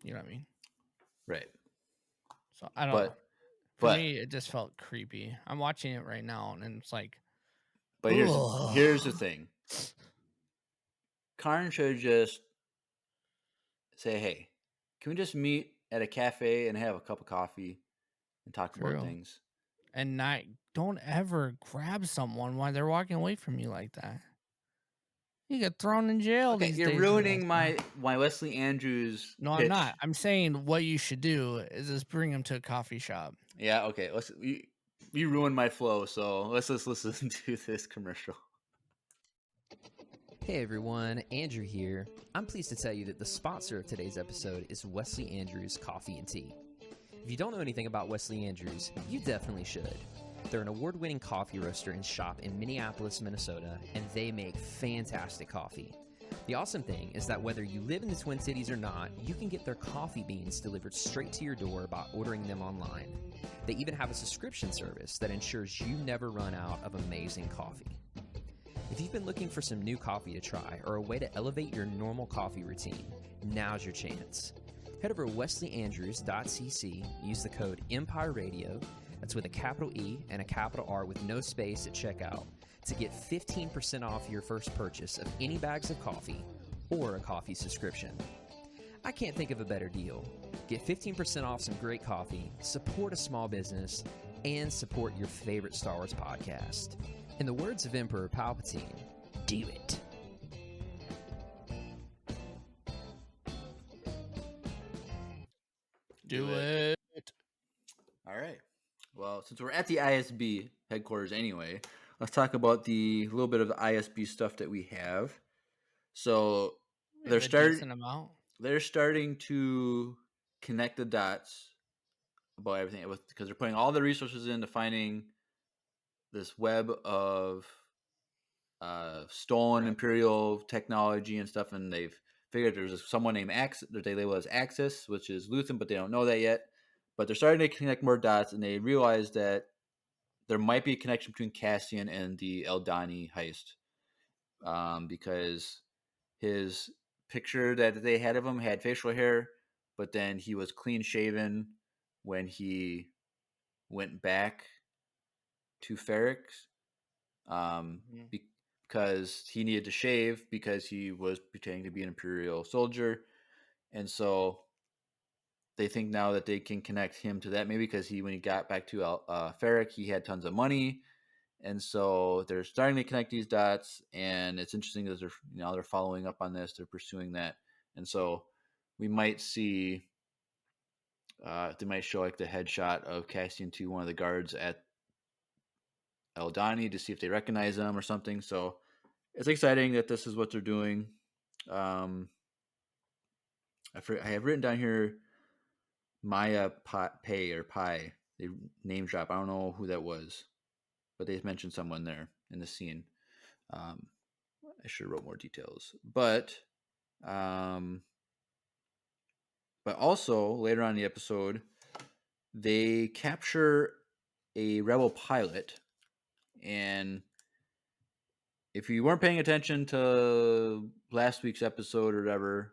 You know what I mean? right, So I don't know. For me, it just felt creepy. I'm watching it right now, and it's like. But here's the thing. Karn should just say, "Hey, can we just meet at a cafe and have a cup of coffee and talk about things?" And don't ever grab someone while they're walking away from you like that. You get thrown in jail these days. You're ruining my Wesley Andrews. No, pitch. I'm not. I'm saying what you should do is just bring him to a coffee shop. Yeah, okay. You ruined my flow, so let's just listen to this commercial. Hey everyone, Andrew here. I'm pleased to tell you that the sponsor of today's episode is Wesley Andrews Coffee and Tea. If you don't know anything about Wesley Andrews, you definitely should. They're an award-winning coffee roaster and shop in Minneapolis, Minnesota, and they make fantastic coffee. The awesome thing is that whether you live in the Twin Cities or not, you can get their coffee beans delivered straight to your door by ordering them online. They even have a subscription service that ensures you never run out of amazing coffee. If you've been looking for some new coffee to try or a way to elevate your normal coffee routine, now's your chance. Head over to wesleyandrews.cc, use the code EMPIRERADIO, that's with a capital E and a capital R with no space at checkout, to get 15% off your first purchase of any bags of coffee or a coffee subscription. I can't think of a better deal. Get 15% off some great coffee, support a small business, and support your favorite Star Wars podcast. In the words of Emperor Palpatine, do it. Do it. All right. Well, since we're at the ISB headquarters anyway, let's talk about the little bit of the ISB stuff that we have. So they're starting to connect the dots about everything because they're putting all the resources into finding this web of stolen Imperial technology and stuff, and they've figured there's someone named Axis that they label as Axis, which is Luthen, but they don't know that yet. But they're starting to connect more dots, and they realize that there might be a connection between Cassian and the Eldani heist, because his picture that they had of him had facial hair, but then he was clean shaven when he went back to Ferrix, because he needed to shave because he was pretending to be an Imperial soldier, and so they think now that they can connect him to that, maybe because when he got back to Ferric, he had tons of money, and so they're starting to connect these dots. And it's interesting that they're following up on this, they're pursuing that, and so we might see they might show like the headshot of Cassian to one of the guards at Eldani to see if they recognize him or something. So it's exciting that this is what they're doing. I have written down here Maya Pai. They name drop. I don't know who that was, but they mentioned someone there in the scene. I should have wrote more details, but also later on in the episode, they capture a rebel pilot, and if you weren't paying attention to last week's episode or whatever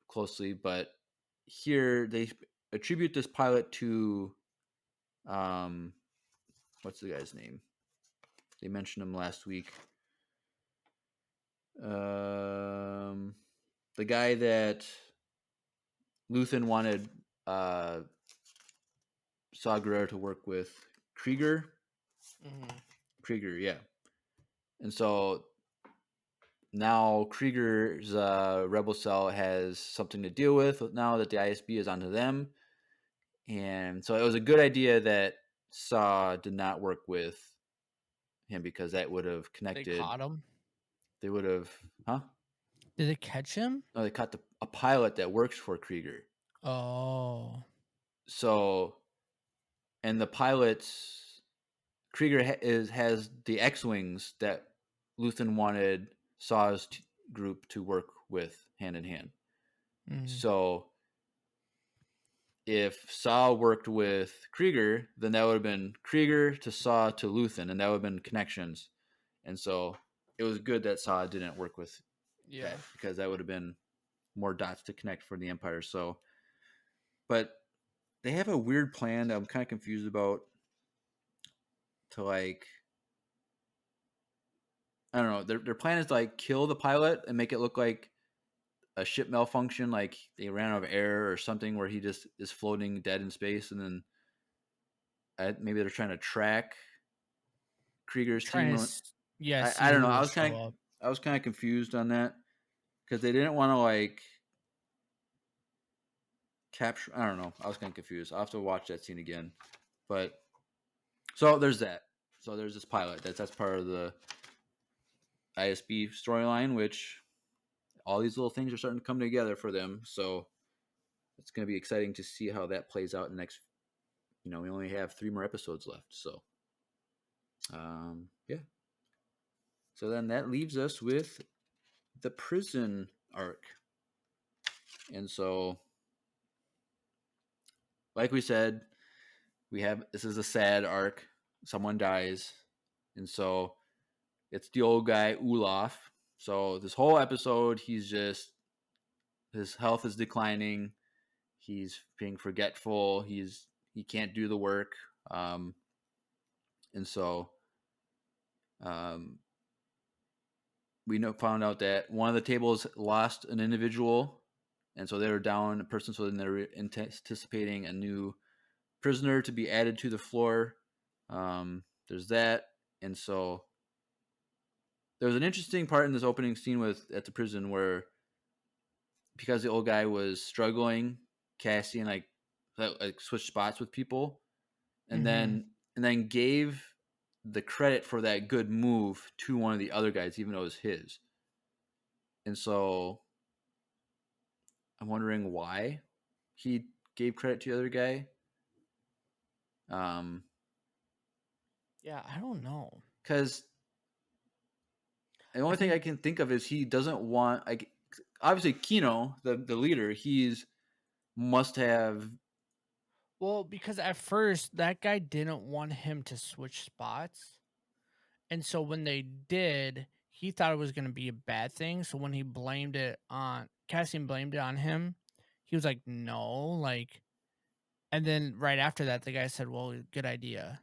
closely, but here they attribute this pilot to what's the guy's name? They mentioned him last week. The guy that Luthen wanted Saw Gerrera to work with, Krieger. Krieger, yeah. And so now Krieger's rebel cell has something to deal with now that the ISB is onto them. And so it was a good idea that Saw did not work with him because that would have connected. They caught him? They would have, huh? Did they catch him? No, they caught a pilot that works for Krieger. Oh. So, and the pilots, Krieger has the X-Wings that Luthen wanted Saw's group to work with hand in hand. So, if Saw worked with Krieger, then that would have been Krieger to Saw to Luthen, and that would have been connections. And so, it was good that Saw didn't work with that, because that would have been more dots to connect for the Empire. So, but they have a weird plan that I'm kind of confused about. To like, I don't know. Their plan is to like kill the pilot and make it look like a ship malfunction, like they ran out of air or something, where he just is floating dead in space, and then maybe they're trying to track Krieger's team. I don't know. I was kind of confused on that because they didn't want to like capture. I don't know. I was kind of confused. I'll have to watch that scene again. But so there's that. So there's this pilot. That's part of the ISB storyline, which all these little things are starting to come together for them. So it's going to be exciting to see how that plays out in the next. We only have 3 more episodes left. So, yeah. So then that leaves us with the prison arc. And so, like we said, this is a sad arc. Someone dies. And so it's the old guy, Olaf. So this whole episode, his health is declining. He's being forgetful. He can't do the work. And so we found out that one of the tables lost an individual. And so they were down a person. So then they're anticipating a new prisoner to be added to the floor. There's that. And so there was an interesting part in this opening scene at the prison where, because the old guy was struggling, Cassian like switched spots with people, and then gave the credit for that good move to one of the other guys, even though it was his. And so I'm wondering why he gave credit to the other guy. Yeah, I don't know. Because the only thing I can think of is he doesn't want, like, obviously Kino, the leader, must have. Well, because at first that guy didn't want him to switch spots. And so when they did, he thought it was going to be a bad thing. So when Cassian blamed it on him, he was like, no, like, and then right after that, the guy said, well, good idea.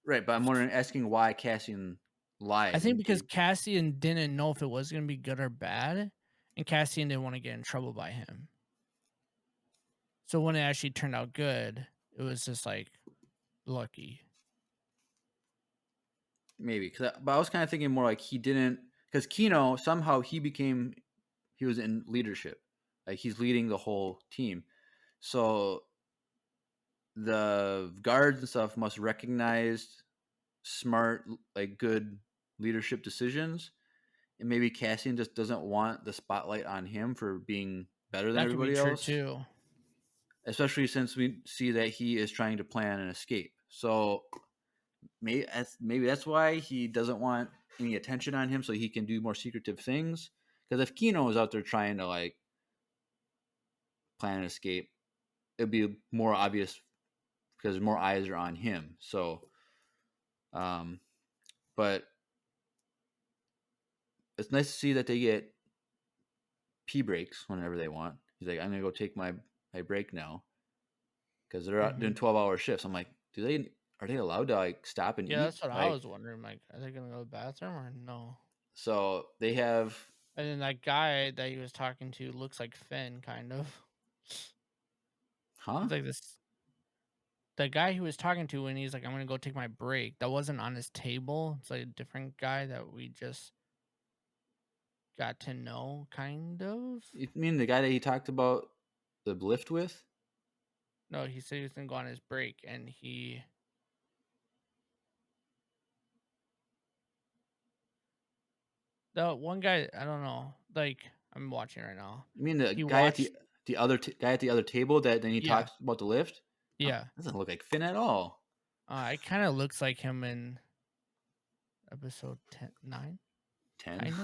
Right, but I'm asking why Cassian lied. I think because Cassian didn't know if it was going to be good or bad, and Cassian didn't want to get in trouble by him. So when it actually turned out good, it was just like lucky. Maybe, but I was kind of thinking more like he didn't, because Kino somehow he was in leadership, like he's leading the whole team. So the guards and stuff must recognize smart, like good leadership decisions, and maybe Cassian just doesn't want the spotlight on him for being better than everybody else. True too. Especially since we see that he is trying to plan an escape. So maybe that's why he doesn't want any attention on him, so he can do more secretive things. Because if Kino was out there trying to like plan an escape, it'd be more obvious because more eyes are on him. So, But it's nice to see that they get pee breaks whenever they want. He's like, I'm gonna go take my break now because they're out doing 12-hour shifts. I'm like, are they allowed to like stop and Yeah, eat? that's what I Like, was wondering. Like, are they gonna go to the bathroom or no? so they have. And then that guy that he was talking to looks like Finn, kind of. Huh? It's like this. The guy he was talking to when he's like, I'm gonna go take my break. That wasn't on his table. It's like a different guy that we just got to know, kind of. You mean the guy that he talked about the lift with? No, he said he was gonna go on his break, and he. The one guy, I don't know. Like, I'm watching right now. You mean the He guy watched. at the other guy at the other table that then he Yeah. talks about the lift? Yeah. Doesn't look like Finn at all. It kind of looks like him in episode 9. 10. Kind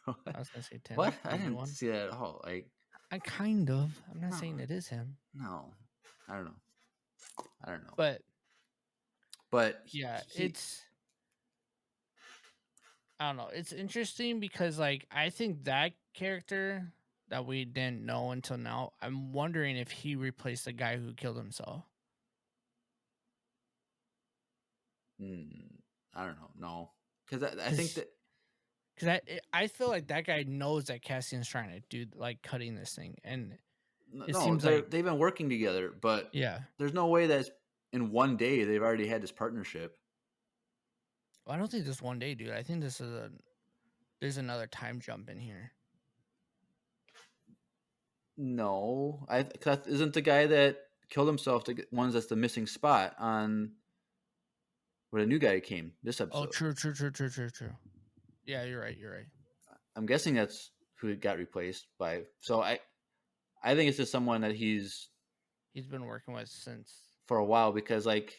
of. I was gonna say 10. What? I maybe didn't one. see that at all. Like, I kind of. I'm not No. saying it is him, no, I don't know. but He- yeah, he- it's. I don't know. It's interesting because, like, I think that character that we didn't know until now, I'm wondering if he replaced the guy who killed himself. I don't know. No, because I think that Because I feel like that guy knows that Cassian's trying to do, like, cutting this thing. And it seems like. they've been working together, but Yeah. there's no way that in one day they've already had this partnership. Well, I don't think this one day, dude. I think there's another time jump in here. No, isn't the guy that killed himself the ones that's the missing spot on where the new guy came this episode? Oh, true. Yeah, you're right. I'm guessing that's who it got replaced by. So I think it's just someone that he's been working with since. for a while, because like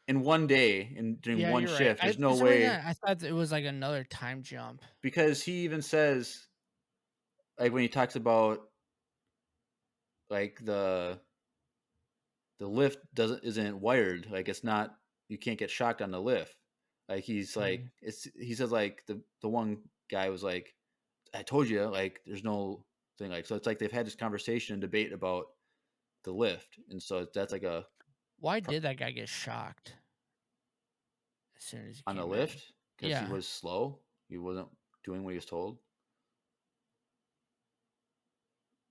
in one day and during Yeah, one you're shift, right. there's For no some way, reason, I thought it was like another time jump. because he even says, like, when he talks about like the lift isn't wired, like it's not, you can't get shocked on the lift. Like he's like, he says like the one guy was like, I told you, like there's no thing, like, so it's like they've had this conversation and debate about the lift, and so that's like a Why did that guy get shocked as soon as he on the came in? lift, because Yeah. he was slow, he wasn't doing what he was told.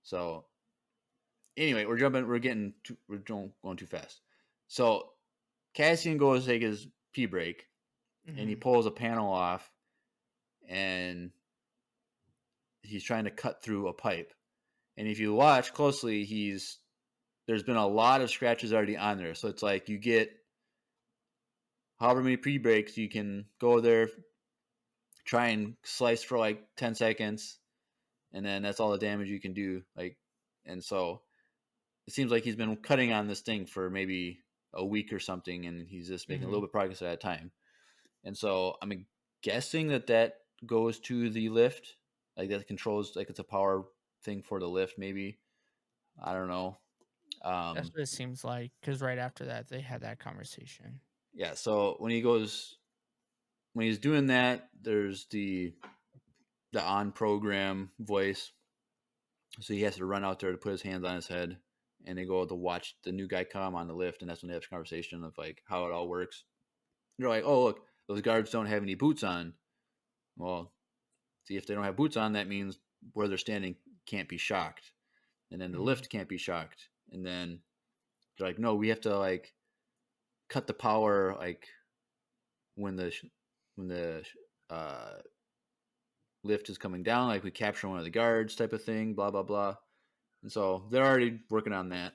So anyway, we're going too fast. So Cassian goes to take his pee break, and he Mhm. pulls a panel off, and he's trying to cut through a pipe. And if you watch closely, there's been a lot of scratches already on there. So it's like you get however many pee breaks, you can go there, try and slice for like 10 seconds, and then that's all the damage you can do. Like, and so it seems like he's been cutting on this thing for maybe a week or something, and he's just making a little bit of progress at a time. And so I'm guessing that goes to the lift, like that controls, like it's a power thing for the lift, maybe. I don't know. That's what it seems like, because right after that, they had that conversation. Yeah, so when he's doing that, there's the on program voice. So he has to run out there to put his hands on his head, and they go to watch the new guy come on the lift, and that's when they have a conversation of like how it all works. They're like, oh, look, those guards don't have any boots on. Well, see, if they don't have boots on, that means where they're standing can't be shocked, and then the lift can't be shocked. And then they're like, no, we have to like cut the power, like when the lift is coming down, like we capture one of the guards, type of thing, blah blah blah. And so they're already working on that,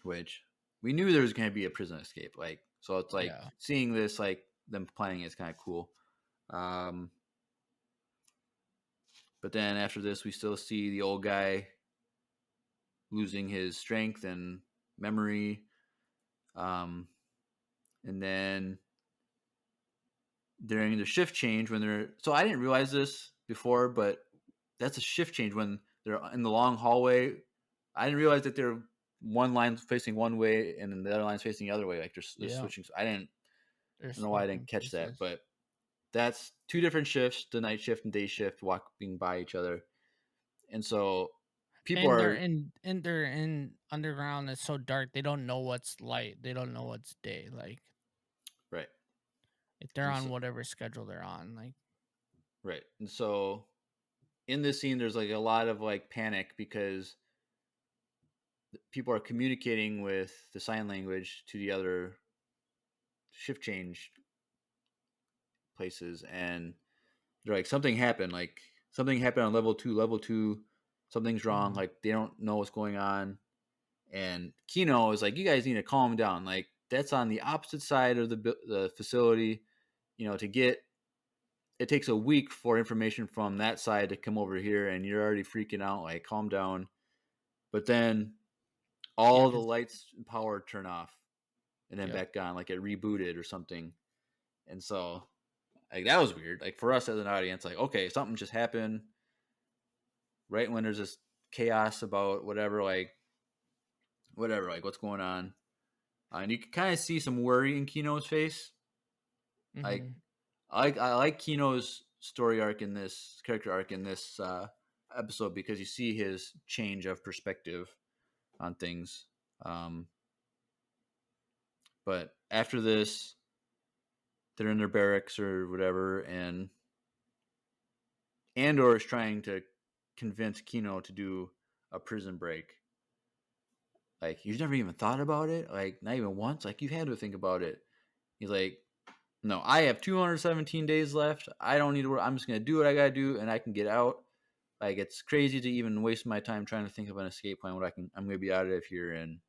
which we knew there was going to be a prison escape, like, so it's like seeing this, like them planning it, is kind of cool. But then after this, we still see the old guy losing his strength and memory, and then during the shift change, so I didn't realize this before, but that's a shift change when they're in the long hallway. I didn't realize that they're one line facing one way and then the other line's facing the other way, like they're switching. I don't know why I didn't catch that, but that's two different shifts, the night shift and day shift, walking by each other. And so people And are they're in underground. It's so dark. They don't know what's light. They don't know what's day. Like right. if they're And on so, whatever schedule they're on. Like right. And so in this scene, there's like a lot of like panic because people are communicating with the sign language to the other shift change places, and they're like, something happened. Like something happened on level 2. Level 2, something's wrong. Like they don't know what's going on. And Kino is like, you guys need to calm down. Like that's on the opposite side of the facility. You know, to get it takes a week for information from that side to come over here, and you're already freaking out. Like calm down. But then all the lights and power turn off, and then back on. Like it rebooted or something. And so like that was weird. Like for us as an audience, like okay, something just happened right when there's this chaos about whatever, like what's going on. And you can kind of see some worry in Kino's face. Like I like Kino's story arc in this character arc in this episode because you see his change of perspective on things. But after this, they're in their barracks or whatever, and Andor is trying to convince Kino to do a prison break. Like, you've never even thought about it? Like, not even once? Like, you've had to think about it. He's like, no, I have 217 days left. I don't need to work. I'm just going to do what I got to do, and I can get out. Like, it's crazy to even waste my time trying to think of an escape plan. I'm going to be out of here in,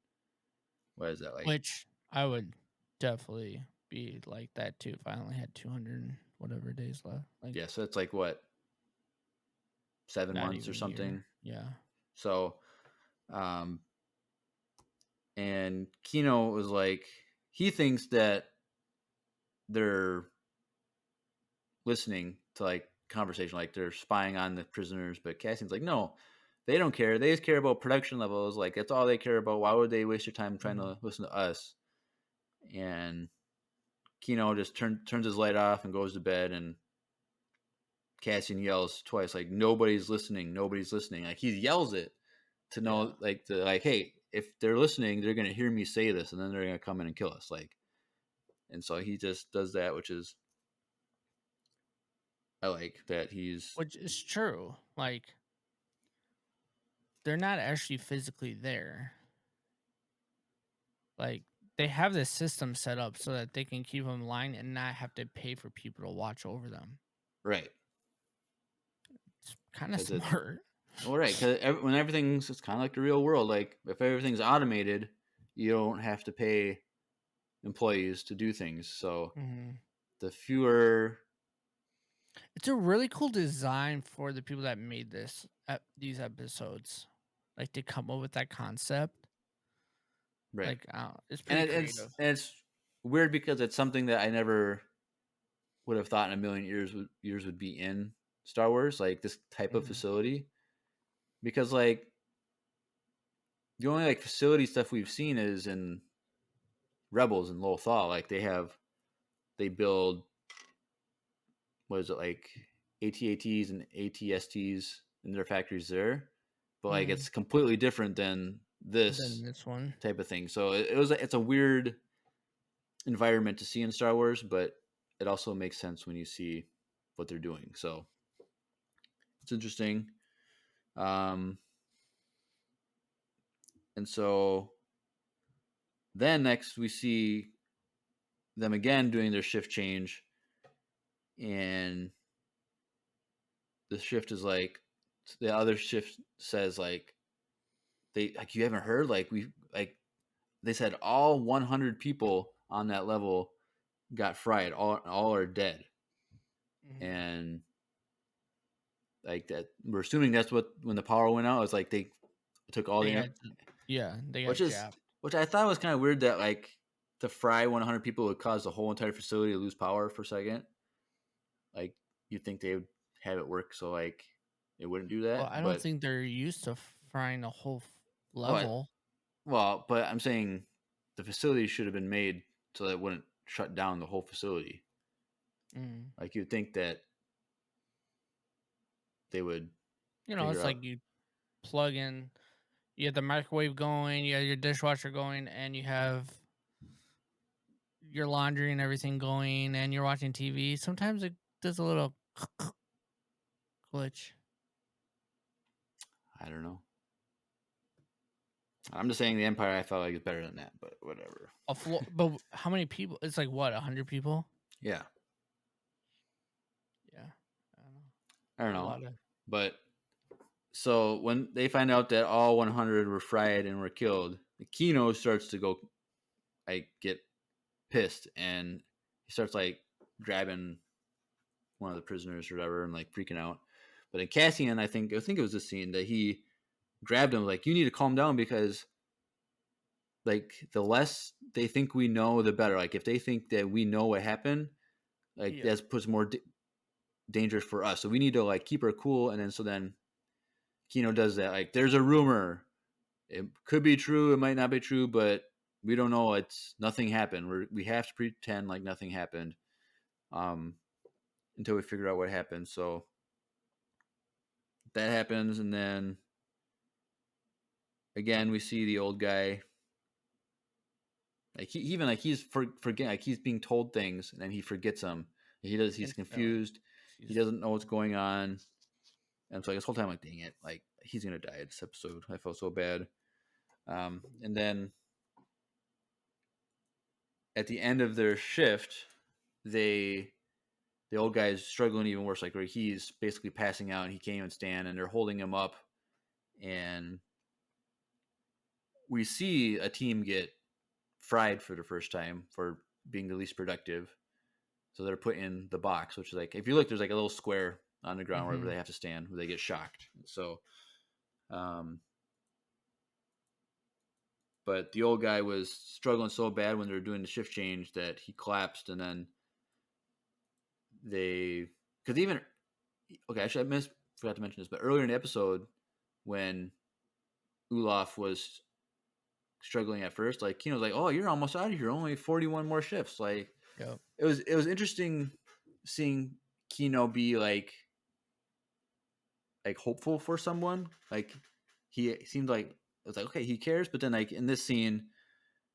what is that, like? Which I would definitely be like that, too, if I only had 200 whatever days left. Like, yeah, so it's like, what? 7 months or something? Yeah. So, and Kino was like, he thinks that they're listening to like conversation, like they're spying on the prisoners, but Cassian's like, no, they don't care. They just care about production levels. Like that's all they care about. Why would they waste their time trying to listen to us? And Kino just turns his light off and goes to bed, and Cassian yells twice, like, nobody's listening. Like he yells it to know, like, hey, if they're listening, they're going to hear me say this, and then they're going to come in and kill us. Like, and so he just does that, which is, I like that which is true. Like, they're not actually physically there. Like, they have this system set up so that they can keep them in line and not have to pay for people to watch over them. right. It's kind of smart. Well, right, because when it's kind of like the real world. Like if everything's automated, you don't have to pay employees to do things. So the fewer, it's a really cool design for the people that made these episodes, like to come up with that concept. right? Like, it's pretty creative. It's weird because it's something that I never would have thought in a million years would be in Star Wars, like this type of facility. Because like the only like facility stuff we've seen is in Rebels and Lothal. Like they build, what is it, like AT-ATs and ATSTs in their factories there, but like it's completely different than this one type of thing. So it's a weird environment to see in Star Wars, but it also makes sense when you see what they're doing. So it's interesting. And so then next we see them again doing their shift change, and the shift is like, the other shift says like, you haven't heard, like they said all 100 people on that level got fried, all are dead. And like that, we're assuming that's what, when the power went out, it's like they took all they got jabbed. Which I thought was kind of weird, that like to fry 100 people would cause the whole entire facility to lose power for a second. Like you'd think they would have it work so like it wouldn't do that. Well, I don't think they're used to frying a whole level. Well, but I'm saying the facility should have been made so that it wouldn't shut down the whole facility. Like you'd think that they would It's figure like out. you plug in, you have the microwave going, you have your dishwasher going, and you have your laundry and everything going, and you're watching TV. Sometimes it does a little glitch. I don't know. I'm just saying the Empire I felt like is better than that, but whatever. But how many people? It's like what, 100 people? Yeah. Yeah, I don't a know. lot of. But so when they find out that all 100 were fried and were killed, the Kino starts to go, like, get pissed, and he starts like grabbing one of the prisoners or whatever, and like freaking out. But in Cassian, I think it was this scene that he grabbed him, like, you need to calm down, because like the less they think we know, the better. Like if they think that we know what happened, like that puts more dangerous for us. So we need to like keep her cool. And then Kino does that. Like there's a rumor. It could be true. It might not be true, but we don't know. It's nothing happened. We have to pretend like nothing happened, until we figure out what happened. So that happens, and then again we see the old guy. Like he's forgetting. Like he's being told things, and then he forgets them. He's confused. He doesn't know what's going on. And so like, this whole time, I'm like, dang it, like he's gonna die this episode. I felt so bad. And then at the end of their shift, the old guy is struggling even worse. Like where he's basically passing out, and he can't even stand, and they're holding him up. And we see a team get fried for the first time for being the least productive. So they're put in the box, which is like, if you look, there's like a little square on the ground where they have to stand, where they get shocked. So, but the old guy was struggling so bad when they were doing the shift change that he collapsed, and then because even, okay, actually forgot to mention this, but earlier in the episode when Olaf was struggling at first, like Kino's like, oh, you're almost out of here, only 41 more shifts. Like, it was interesting seeing Kino be like hopeful for someone. Like he seemed like, it was like, okay, he cares, but then like in this scene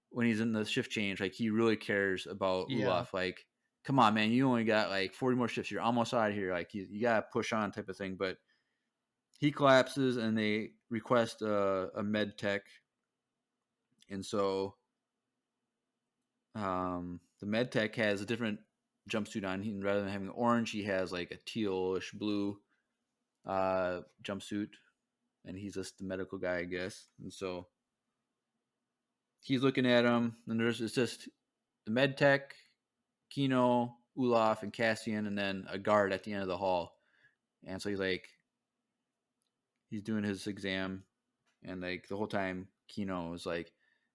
when he's in the shift change, like he really cares about Olaf. Like, come on, man, you only got like 40 more shifts, you're almost out of here, like you gotta push on, type of thing. But he collapses, and they request a med tech, and so the med tech has a different jumpsuit on. Rather than having orange, he has like a tealish blue jumpsuit, and he's just the medical guy, I guess. And so he's looking at him, and it's just the med tech, Kino, Olaf, and Cassian, and then a guard at the end of the hall. And so he's doing his exam, and like the whole time Kino is like,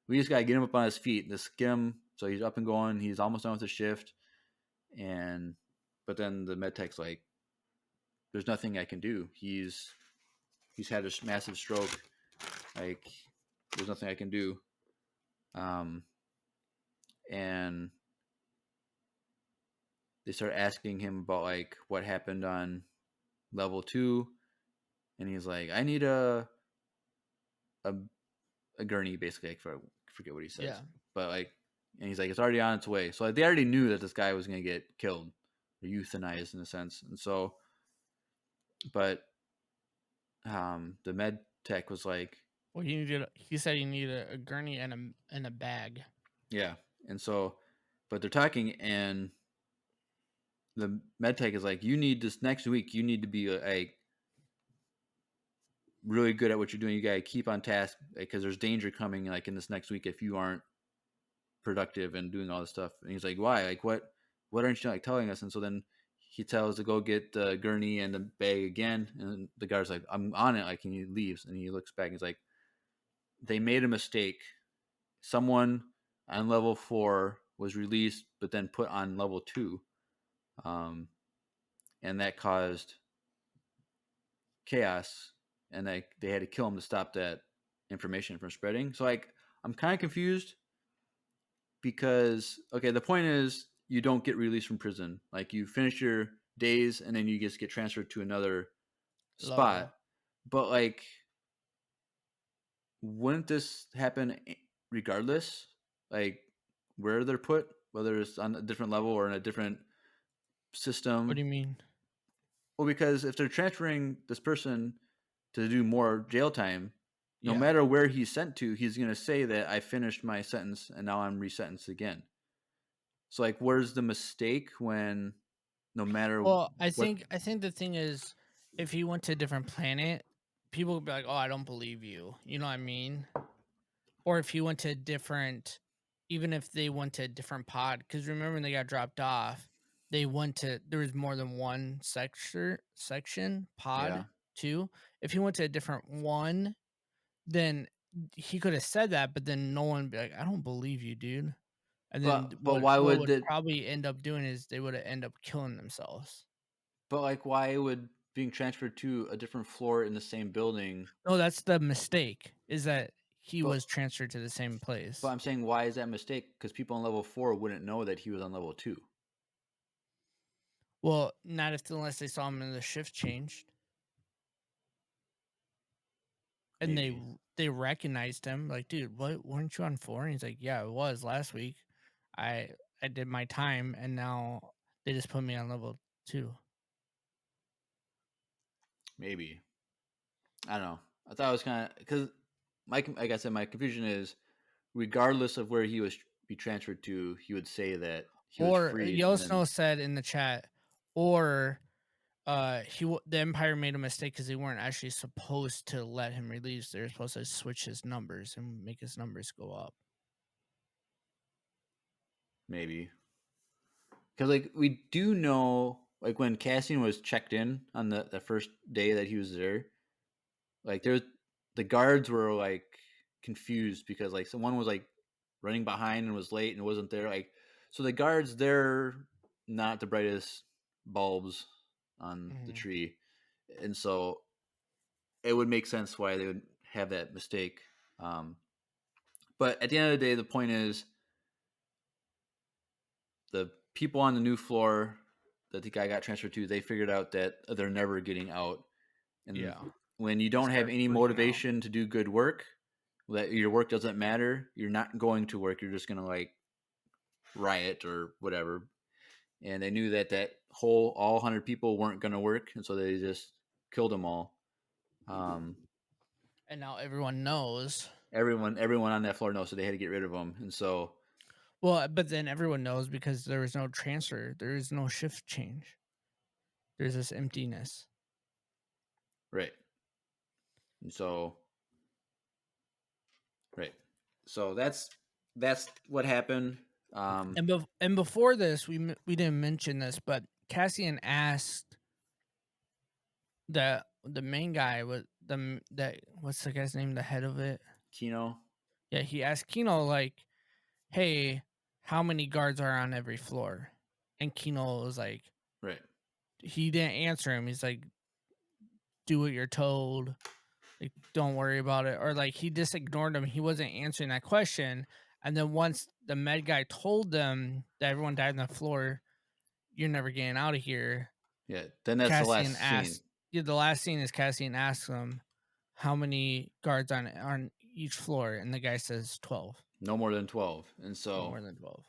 we just gotta get him up on his feet, just get him so he's up and going, he's almost done with the shift. But then the med tech's like, there's nothing I can do, he's had a massive stroke, like there's nothing I can do. And they start asking him about like what happened on level 2, and he's like, I need a gurney, basically. I forget what he says, but like, and he's like, it's already on its way. So like, they already knew that this guy was going to get killed or euthanized in a sense. And so, but the med tech was like, well, he said you need a gurney and a bag. Yeah. And so, but they're talking, and the med tech is like, you need this next week, you need to be like really good at what you're doing. You got to keep on task, because there's danger coming like in this next week if you aren't productive and doing all this stuff. And he's like, why? Like, what aren't you like telling us? And so then he tells to go get the gurney and the bag again. And the guard's like, I'm on it. Like, and he leaves, and he looks back, and he's like, they made a mistake. Someone on level 4 was released, but then put on level 2. And that caused chaos, and they had to kill him to stop that information from spreading. So like, I'm kind of confused, because okay, the point is you don't get released from prison. Like you finish your days and then you just get transferred to another spot. Level. But like, wouldn't this happen regardless? Like where they're put, whether it's on a different level or in a different system. What do you mean? Well, because if they're transferring this person to do more jail time, no Yeah. matter where he's sent to, he's going to say that I finished my sentence and now I'm resentenced again. So, like, where's the mistake when no matter Well, I what? think the thing is, if he went to a different planet, people would be like, "Oh, I don't believe you." You know what I mean? Or if he went to a different, even if they went to a different pod, because remember when they got dropped off, they went to there was more than one section pod Yeah. too. If he went to a different one, then he could have said that, but then no one would be like, "I don't believe you, dude." And then But why what would would the probably end up doing is they would end up killing themselves. but like why would being transferred to a different floor in the same building? No, that's the mistake. Is that he But- was transferred to the same place. But I'm saying why is that a mistake? Because people on level 4 wouldn't know that he was on level 2. Well, not unless they saw him and the shift changed. And Maybe. they recognized him, like, dude, what weren't you on 4? And he's like, yeah, I was last week. I did my time, and now they just put me on level 2. Maybe. I don't know. I thought it was kind of because like I said, my confusion is regardless of where he was be transferred to, he would say that he was Or free. Yellowsnow said in the chat, or the Empire made a mistake because they weren't actually supposed to let him release. They were supposed to switch his numbers and make his numbers go up. Maybe because like we do know, like when Cassian was checked in on the first day that he was there, like the guards were like confused because like someone was like running behind and was late and wasn't there. Like so the guards, they're not the brightest bulbs on the tree, and so it would make sense why they would have that mistake. But at the end of the day, the point is the people on the new floor that the guy got transferred to, they figured out that they're never getting out. And Yeah. when you don't have Start any freaking motivation to do good work, that your work doesn't matter, you're not going to work. You're just going to like riot or whatever. And they knew that all 100 people weren't going to work. And so they just killed them all. And now everyone knows. Everyone on that floor knows, so they had to get rid of them. And so, Well, but then everyone knows because there was no transfer. There is no shift change. There's this emptiness. right. And so, right. So that's what happened. And before this, we didn't mention this, but Cassian asked the main guy was what's the guy's name? The head of it. Kino. Yeah, he asked Kino like, "Hey, how many guards are on every floor?" And Kino was like, Right. he didn't answer him. He's like, "Do what you're told. Like, don't worry about it." Or like he just ignored him. He wasn't answering that question. And then once the med guy told them that everyone died on the floor, you're never getting out of here. Yeah. Then that's Cassian the last asked, scene. yeah, the last scene is Cassian asks him how many guards on each floor, and the guy says 12. No more than 12. And No so, more than 12.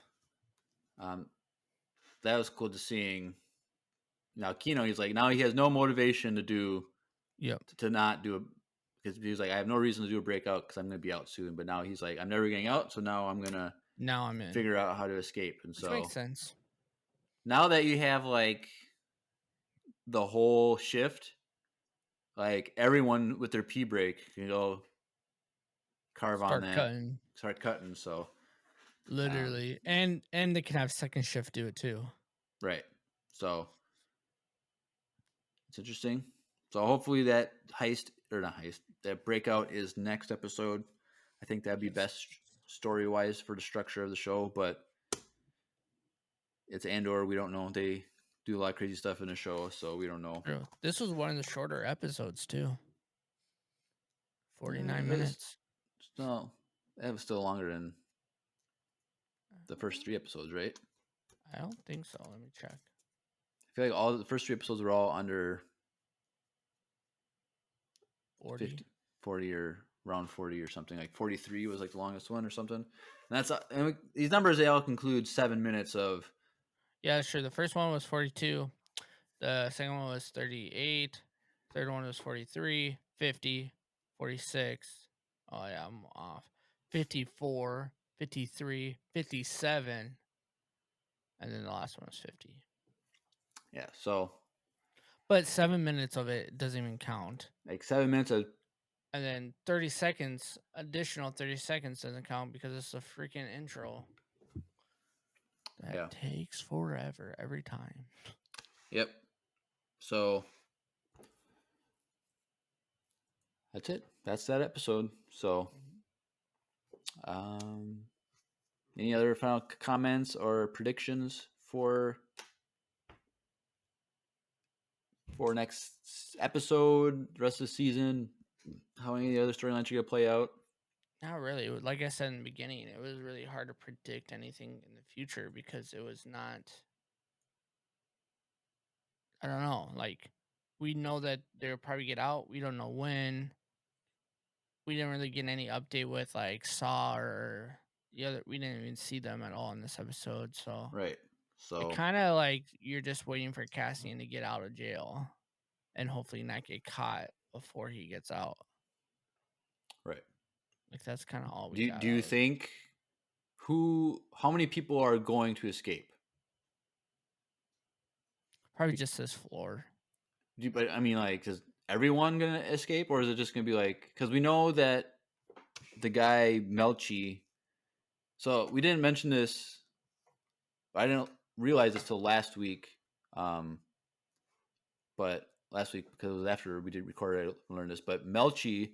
that was cool to seeing. Now Kino, he's like, now he has no motivation Yep. to not do it because he was like, I have no reason to do a breakout because I'm going to be out soon. But now he's like, I'm never getting out, so now I'm gonna Now I'm in. figure out how to escape. And Which so makes sense. now that you have like the whole shift, like everyone with their pee break can go carve on that, start cutting. So Literally. And they can have second shift do it too. right. So it's interesting. So hopefully that that breakout is next episode. I think that'd be best story wise for the structure of the show, but it's Andor. We don't know. They do a lot of crazy stuff in the show, so we don't know. True. This was one of the shorter episodes too. 49 but minutes. No, that was still longer than the first 3 episodes, right? I don't think so. Let me check. I feel like all the first 3 episodes were all under 40. 50, 40 or around 40 or something. Like 43 was like the longest one or something. And that's and these numbers, they all conclude 7 minutes of. Yeah, sure. The first one was 42. The second one was 38. Third one was 43, 50, 46. Oh, yeah, I'm off. 54, 53, 57. And then the last one was 50. Yeah, so But 7 minutes of it doesn't even count. like 7 minutes of. And then 30 seconds, additional 30 seconds doesn't count because it's a freaking intro. That takes forever every time. Yep. So that's it. That's that episode. So, any other final comments or predictions for next episode, the rest of the season? How any of the other storylines are gonna play out? Not really. Like I said in the beginning, it was really hard to predict anything in the future because it was not. I don't know. Like, we know that they'll probably get out. We don't know when. We didn't really get any update with like Saw or the other. We didn't even see them at all in this episode. So Right. So it kind of like you're just waiting for Cassian to get out of jail and hopefully not get caught before he gets out. right. Like that's kind of all we got. Do you think how many people are going to escape? Probably just this floor. But I mean, like, is everyone gonna escape, or is it just gonna be like? Because we know that the guy Melchi. So we didn't mention this. I didn't realize this till last week. But last week, because it was after we did record, I learned this. But Melchi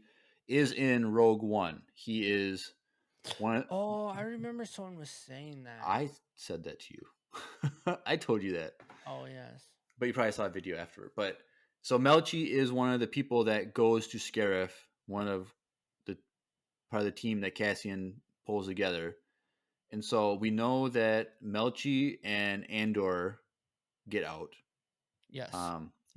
is in Rogue One. He is one. Oh, I remember someone was saying that. I said that to you. I told you that. Oh yes. But you probably saw a video after. But so Melchi is one of the people that goes to Scarif, one of the part of the team that Cassian pulls together. And so we know that Melchi and Andor get out. Yes.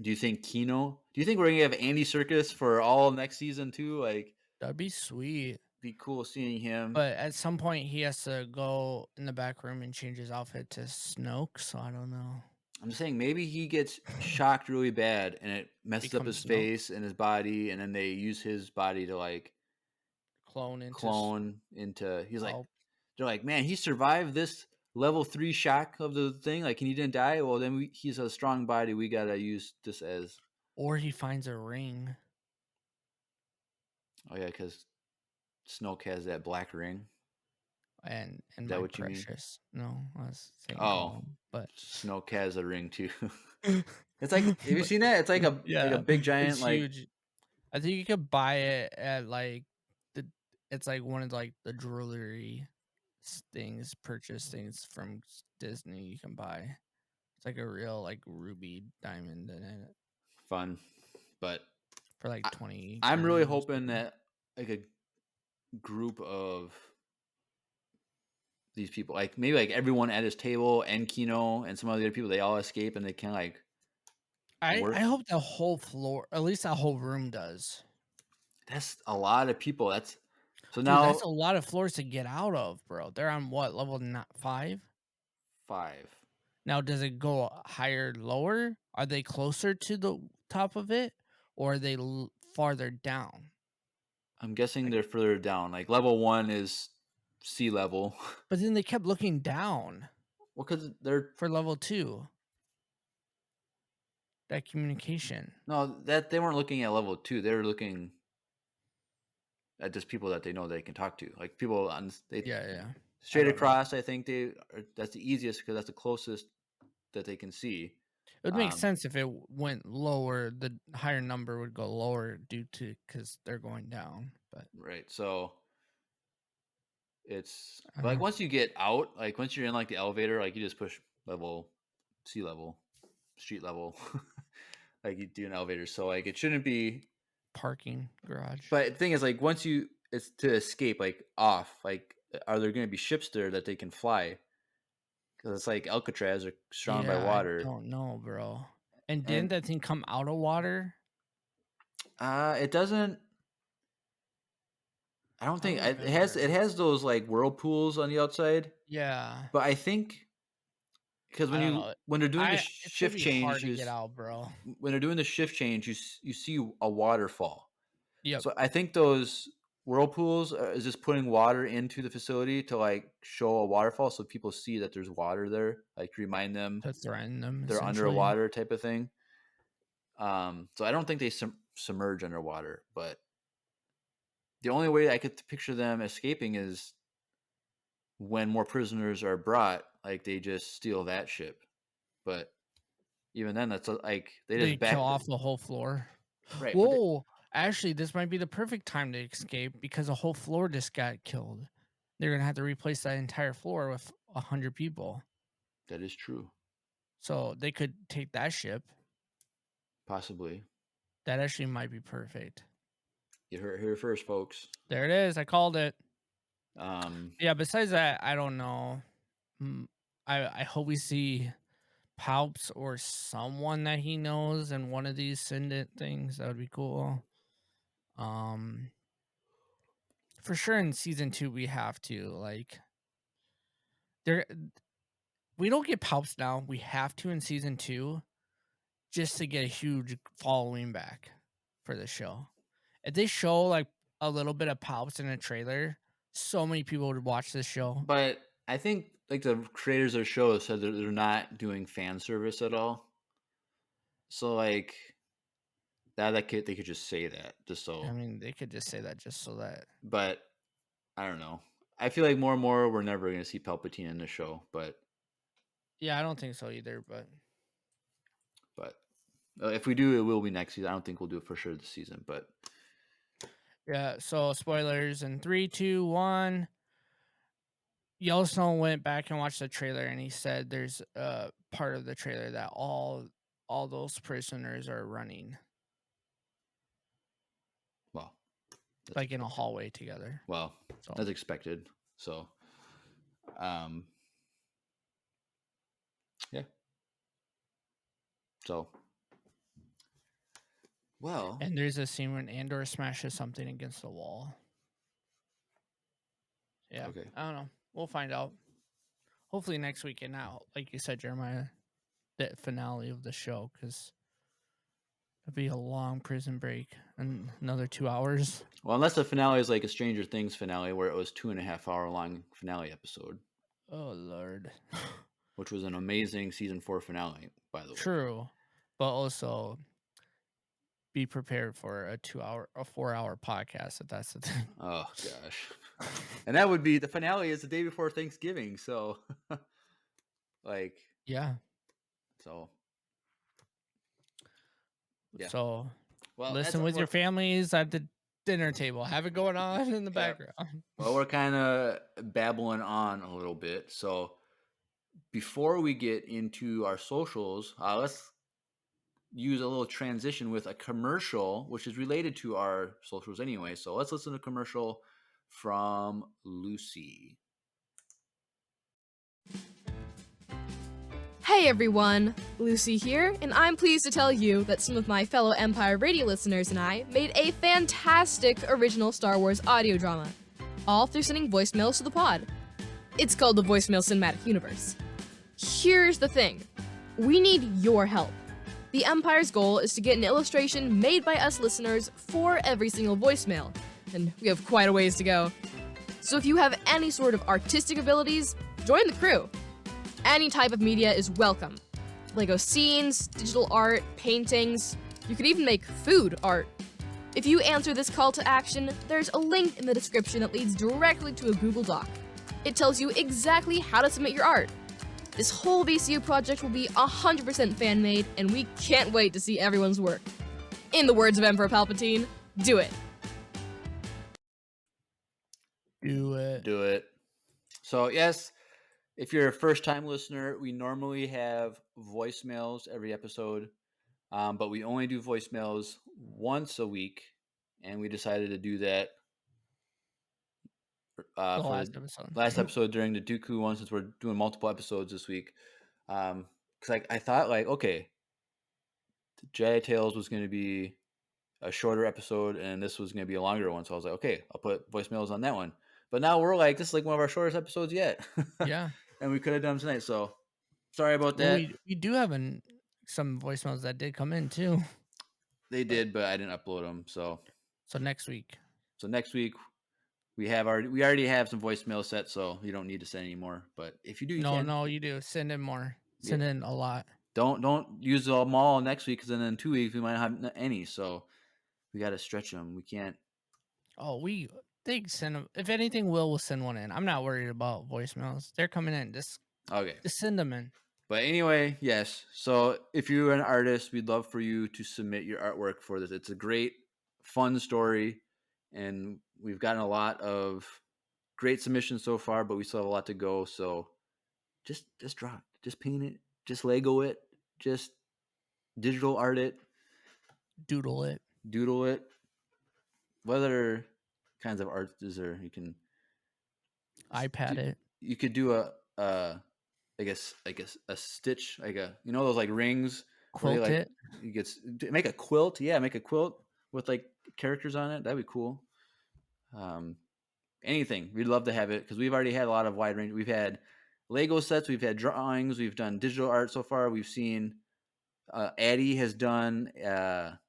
Do you think Kino? Do you think we're gonna have Andy Serkis for all next season too? Like that'd be sweet. Be cool seeing him. But at some point he has to go in the back room and change his outfit to Snoke, so I don't know. I'm just saying maybe he gets shocked really bad and it messes up his face and his body, and then they use his body to like clone into. He's like, they're like, man, he survived this level 3 shock of the thing. Like, and he didn't die. Well, then he's a strong body. We gotta use this as. Or he finds a ring. Oh yeah, because Snoke has that black ring. And is that what Precious. You mean? No, I was saying wrong, but Snoke has a ring too. It's like, have you seen that? It's like a big giant, it's like huge. I think you could buy it at like it's like one of like the jewelry purchase things from Disney you can buy. It's like a real like ruby diamond in it. Fun, but for like 20. I'm really hoping that like a group of these people, like maybe like everyone at his table and Kino and some other people, they all escape and they can like. I hope the whole floor, at least that whole room, does. That's a lot of people. That's so Dude, now that's a lot of floors to get out of, bro. They're on what level? 5. 5. Now, does it go higher, lower? Are they closer to the top of it, or are they farther down? I'm guessing they're further down. Like level 1 is sea level. But then they kept looking down. Well, because they're for level 2. That communication. No, that they weren't looking at level 2. They were looking at just people that they know they can talk to, like people on. Straight across. I think that's the easiest because that's the closest that they can see. It would make sense if it went lower. The higher number would go lower because they're going down. But right, so it's like once you get out, like once you're in like the elevator, like you just push level, sea level, street level, like you do an elevator. So like it shouldn't be parking garage. But the thing is, like once it's to escape, like off, like are there going to be ships there that they can fly? because it's like Alcatraz are surrounded by Yeah, water. I don't know, bro. And didn't And that thing come out of water? it doesn't. I don't I think it remember. has those like whirlpools on the outside, Yeah. but I think because I don't know. when they're doing the It's gonna shift be hard change, to get out, bro. when they're doing the shift change, you see a waterfall. Yep. So I think those whirlpools is just putting water into the facility to like show a waterfall, so people see that there's water there, like to remind them To threaten them, they're essentially. underwater type of thing. So I don't think they submerge underwater, but the only way I could picture them escaping is when more prisoners are brought, like they just steal that ship. But even then, that's like they They just kill back off the whole floor. right. Whoa! Actually, this might be the perfect time to escape because a whole floor just got killed. They're gonna have to replace that entire floor with 100 people. That is true. So they could take that ship. Possibly. That actually might be perfect. You heard it here first, folks. There it is. I called it. Um, Yeah. Besides that, I don't know. I hope we see Palps or someone that he knows in one of these Syndit things. That would be cool. For sure in season 2 we have to like there we don't get Palps now. We have to in season 2 just to get a huge following back for the show. If they show like a little bit of Palps in a trailer, so many people would watch this show. but I think like the creators of the show said that they're not doing fan service at all. So like that they could just say that just so. I mean, they could just say that just so that. But I don't know. I feel like more and more we're never going to see Palpatine in the show, but Yeah, I don't think so either, but if we do, it will be next season. I don't think we'll do it for sure this season, but yeah, so spoilers in 3, 2, 1. Yellowstone went back and watched the trailer, and he said there's a part of the trailer that all those prisoners are running well, like in a hallway together. Well, So as expected. So, yeah. So, well, and there's a scene when Andor smashes something against the wall. Yeah. Okay. I don't know. We'll find out. Hopefully next week, and now, like you said, Jeremiah, the finale of the show, because it'll be a long prison break and another 2 hours. Well, unless the finale is like a Stranger Things finale where it was 2.5 hour long finale episode. Oh Lord. Which was an amazing season 4 finale, by the way. True, but also be prepared for a 4-hour podcast if that's the thing. Oh gosh. And that would be the finale is the day before Thanksgiving, so like yeah. So yeah. So well, listen with your families at the dinner table. Have it going on in the background. Well, we're kind of babbling on a little bit. So before we get into our socials, let's use a little transition with a commercial, which is related to our socials anyway. So let's listen to a commercial from Lucy. Hey everyone, Lucy here, and I'm pleased to tell you that some of my fellow Empire Radio listeners and I made a fantastic original Star Wars audio drama, all through sending voicemails to the pod. It's called the Voicemail Cinematic Universe. Here's the thing, we need your help. The Empire's goal is to get an illustration made by us listeners for every single voicemail, and we have quite a ways to go. So if you have any sort of artistic abilities, join the crew. Any type of media is welcome. Lego scenes, digital art, paintings, you could even make food art. If you answer this call to action, there's a link in the description that leads directly to a Google Doc. It tells you exactly how to submit your art. This whole VCU project will be 100% fan-made, and we can't wait to see everyone's work. In the words of Emperor Palpatine, do it. Do it. Do it. So, yes, if you're a first-time listener, we normally have voicemails every episode, but we only do voicemails once a week, and we decided to do that The for last the episode. last episode during the Dooku one, since we're doing multiple episodes this week. Because I thought like, okay, Jedi Tales was going to be a shorter episode, and this was going to be a longer one. So I was like, okay, I'll put voicemails on that one. But now we're like, this is like one of our shortest episodes yet. Yeah. And we could have done them tonight. So sorry about Well, that. we do have some voicemails that did come in too. They did, but I didn't upload them. So next week. So next week we already have some voicemail set, so you don't need to send any more. But if you do, you can. No, you do. Send in more. Send in a lot. Don't use them all next week, because then in 2 weeks we might not have any. So we got to stretch them. We can't. Oh, they send them. If anything, we'll send one in. I'm not worried about voicemails. They're coming in. Just send them in. But anyway, yes. So if you're an artist, we'd love for you to submit your artwork for this. It's a great, fun story, and we've gotten a lot of great submissions so far, but we still have a lot to go. So just draw it, just paint it, just Lego it, just digital art it, doodle it. What other kinds of art is there? You can iPad it. You could do I guess a stitch, like those like rings. Quilt it. You get make a quilt. Yeah, make a quilt with like characters on it. That'd be cool. Anything. We'd love to have it, because we've already had a lot of wide range. We've had Lego sets. We've had drawings. We've done digital art so far. We've seen Addie has done a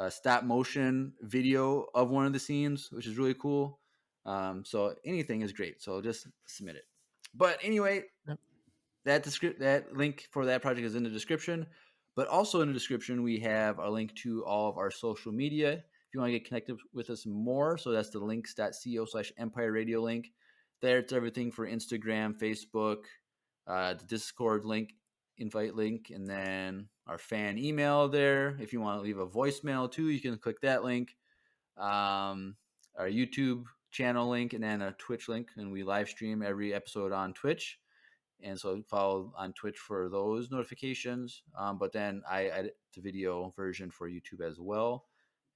stop motion video of one of the scenes, which is really cool. So anything is great. So just submit it. But anyway, that link for that project is in the description. But also in the description, we have a link to all of our social media if you want to get connected with us more. So that's the links.co/Empire Radio link. There, it's everything for Instagram, Facebook, the Discord link, invite link, and then our fan email there. If you want to leave a voicemail too, you can click that link. Our YouTube channel link, and then a Twitch link, and we live stream every episode on Twitch. And so follow on Twitch for those notifications. But then I edit the video version for YouTube as well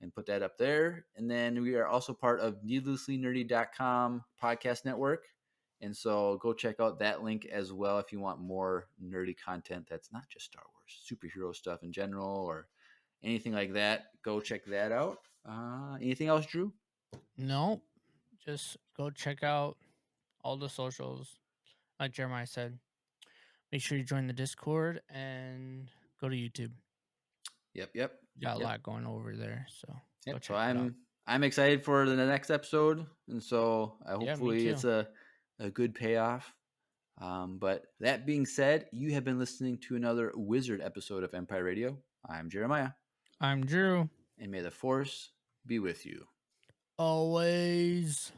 and put that up there. And then we are also part of needlesslynerdy.com podcast network. And so go check out that link as well if you want more nerdy content that's not just Star Wars, superhero stuff in general or anything like that. Go check that out. Anything else, Drew? No, just go check out all the socials. Like Jeremiah said, make sure you join the Discord and go to YouTube. Yep. Got a lot going over there, so yep. So I'm excited for the next episode, and so hopefully it's a good payoff. But that being said, you have been listening to another Wizard episode of Empire Radio. I'm Jeremiah. I'm Drew. And may the Force be with you. Always.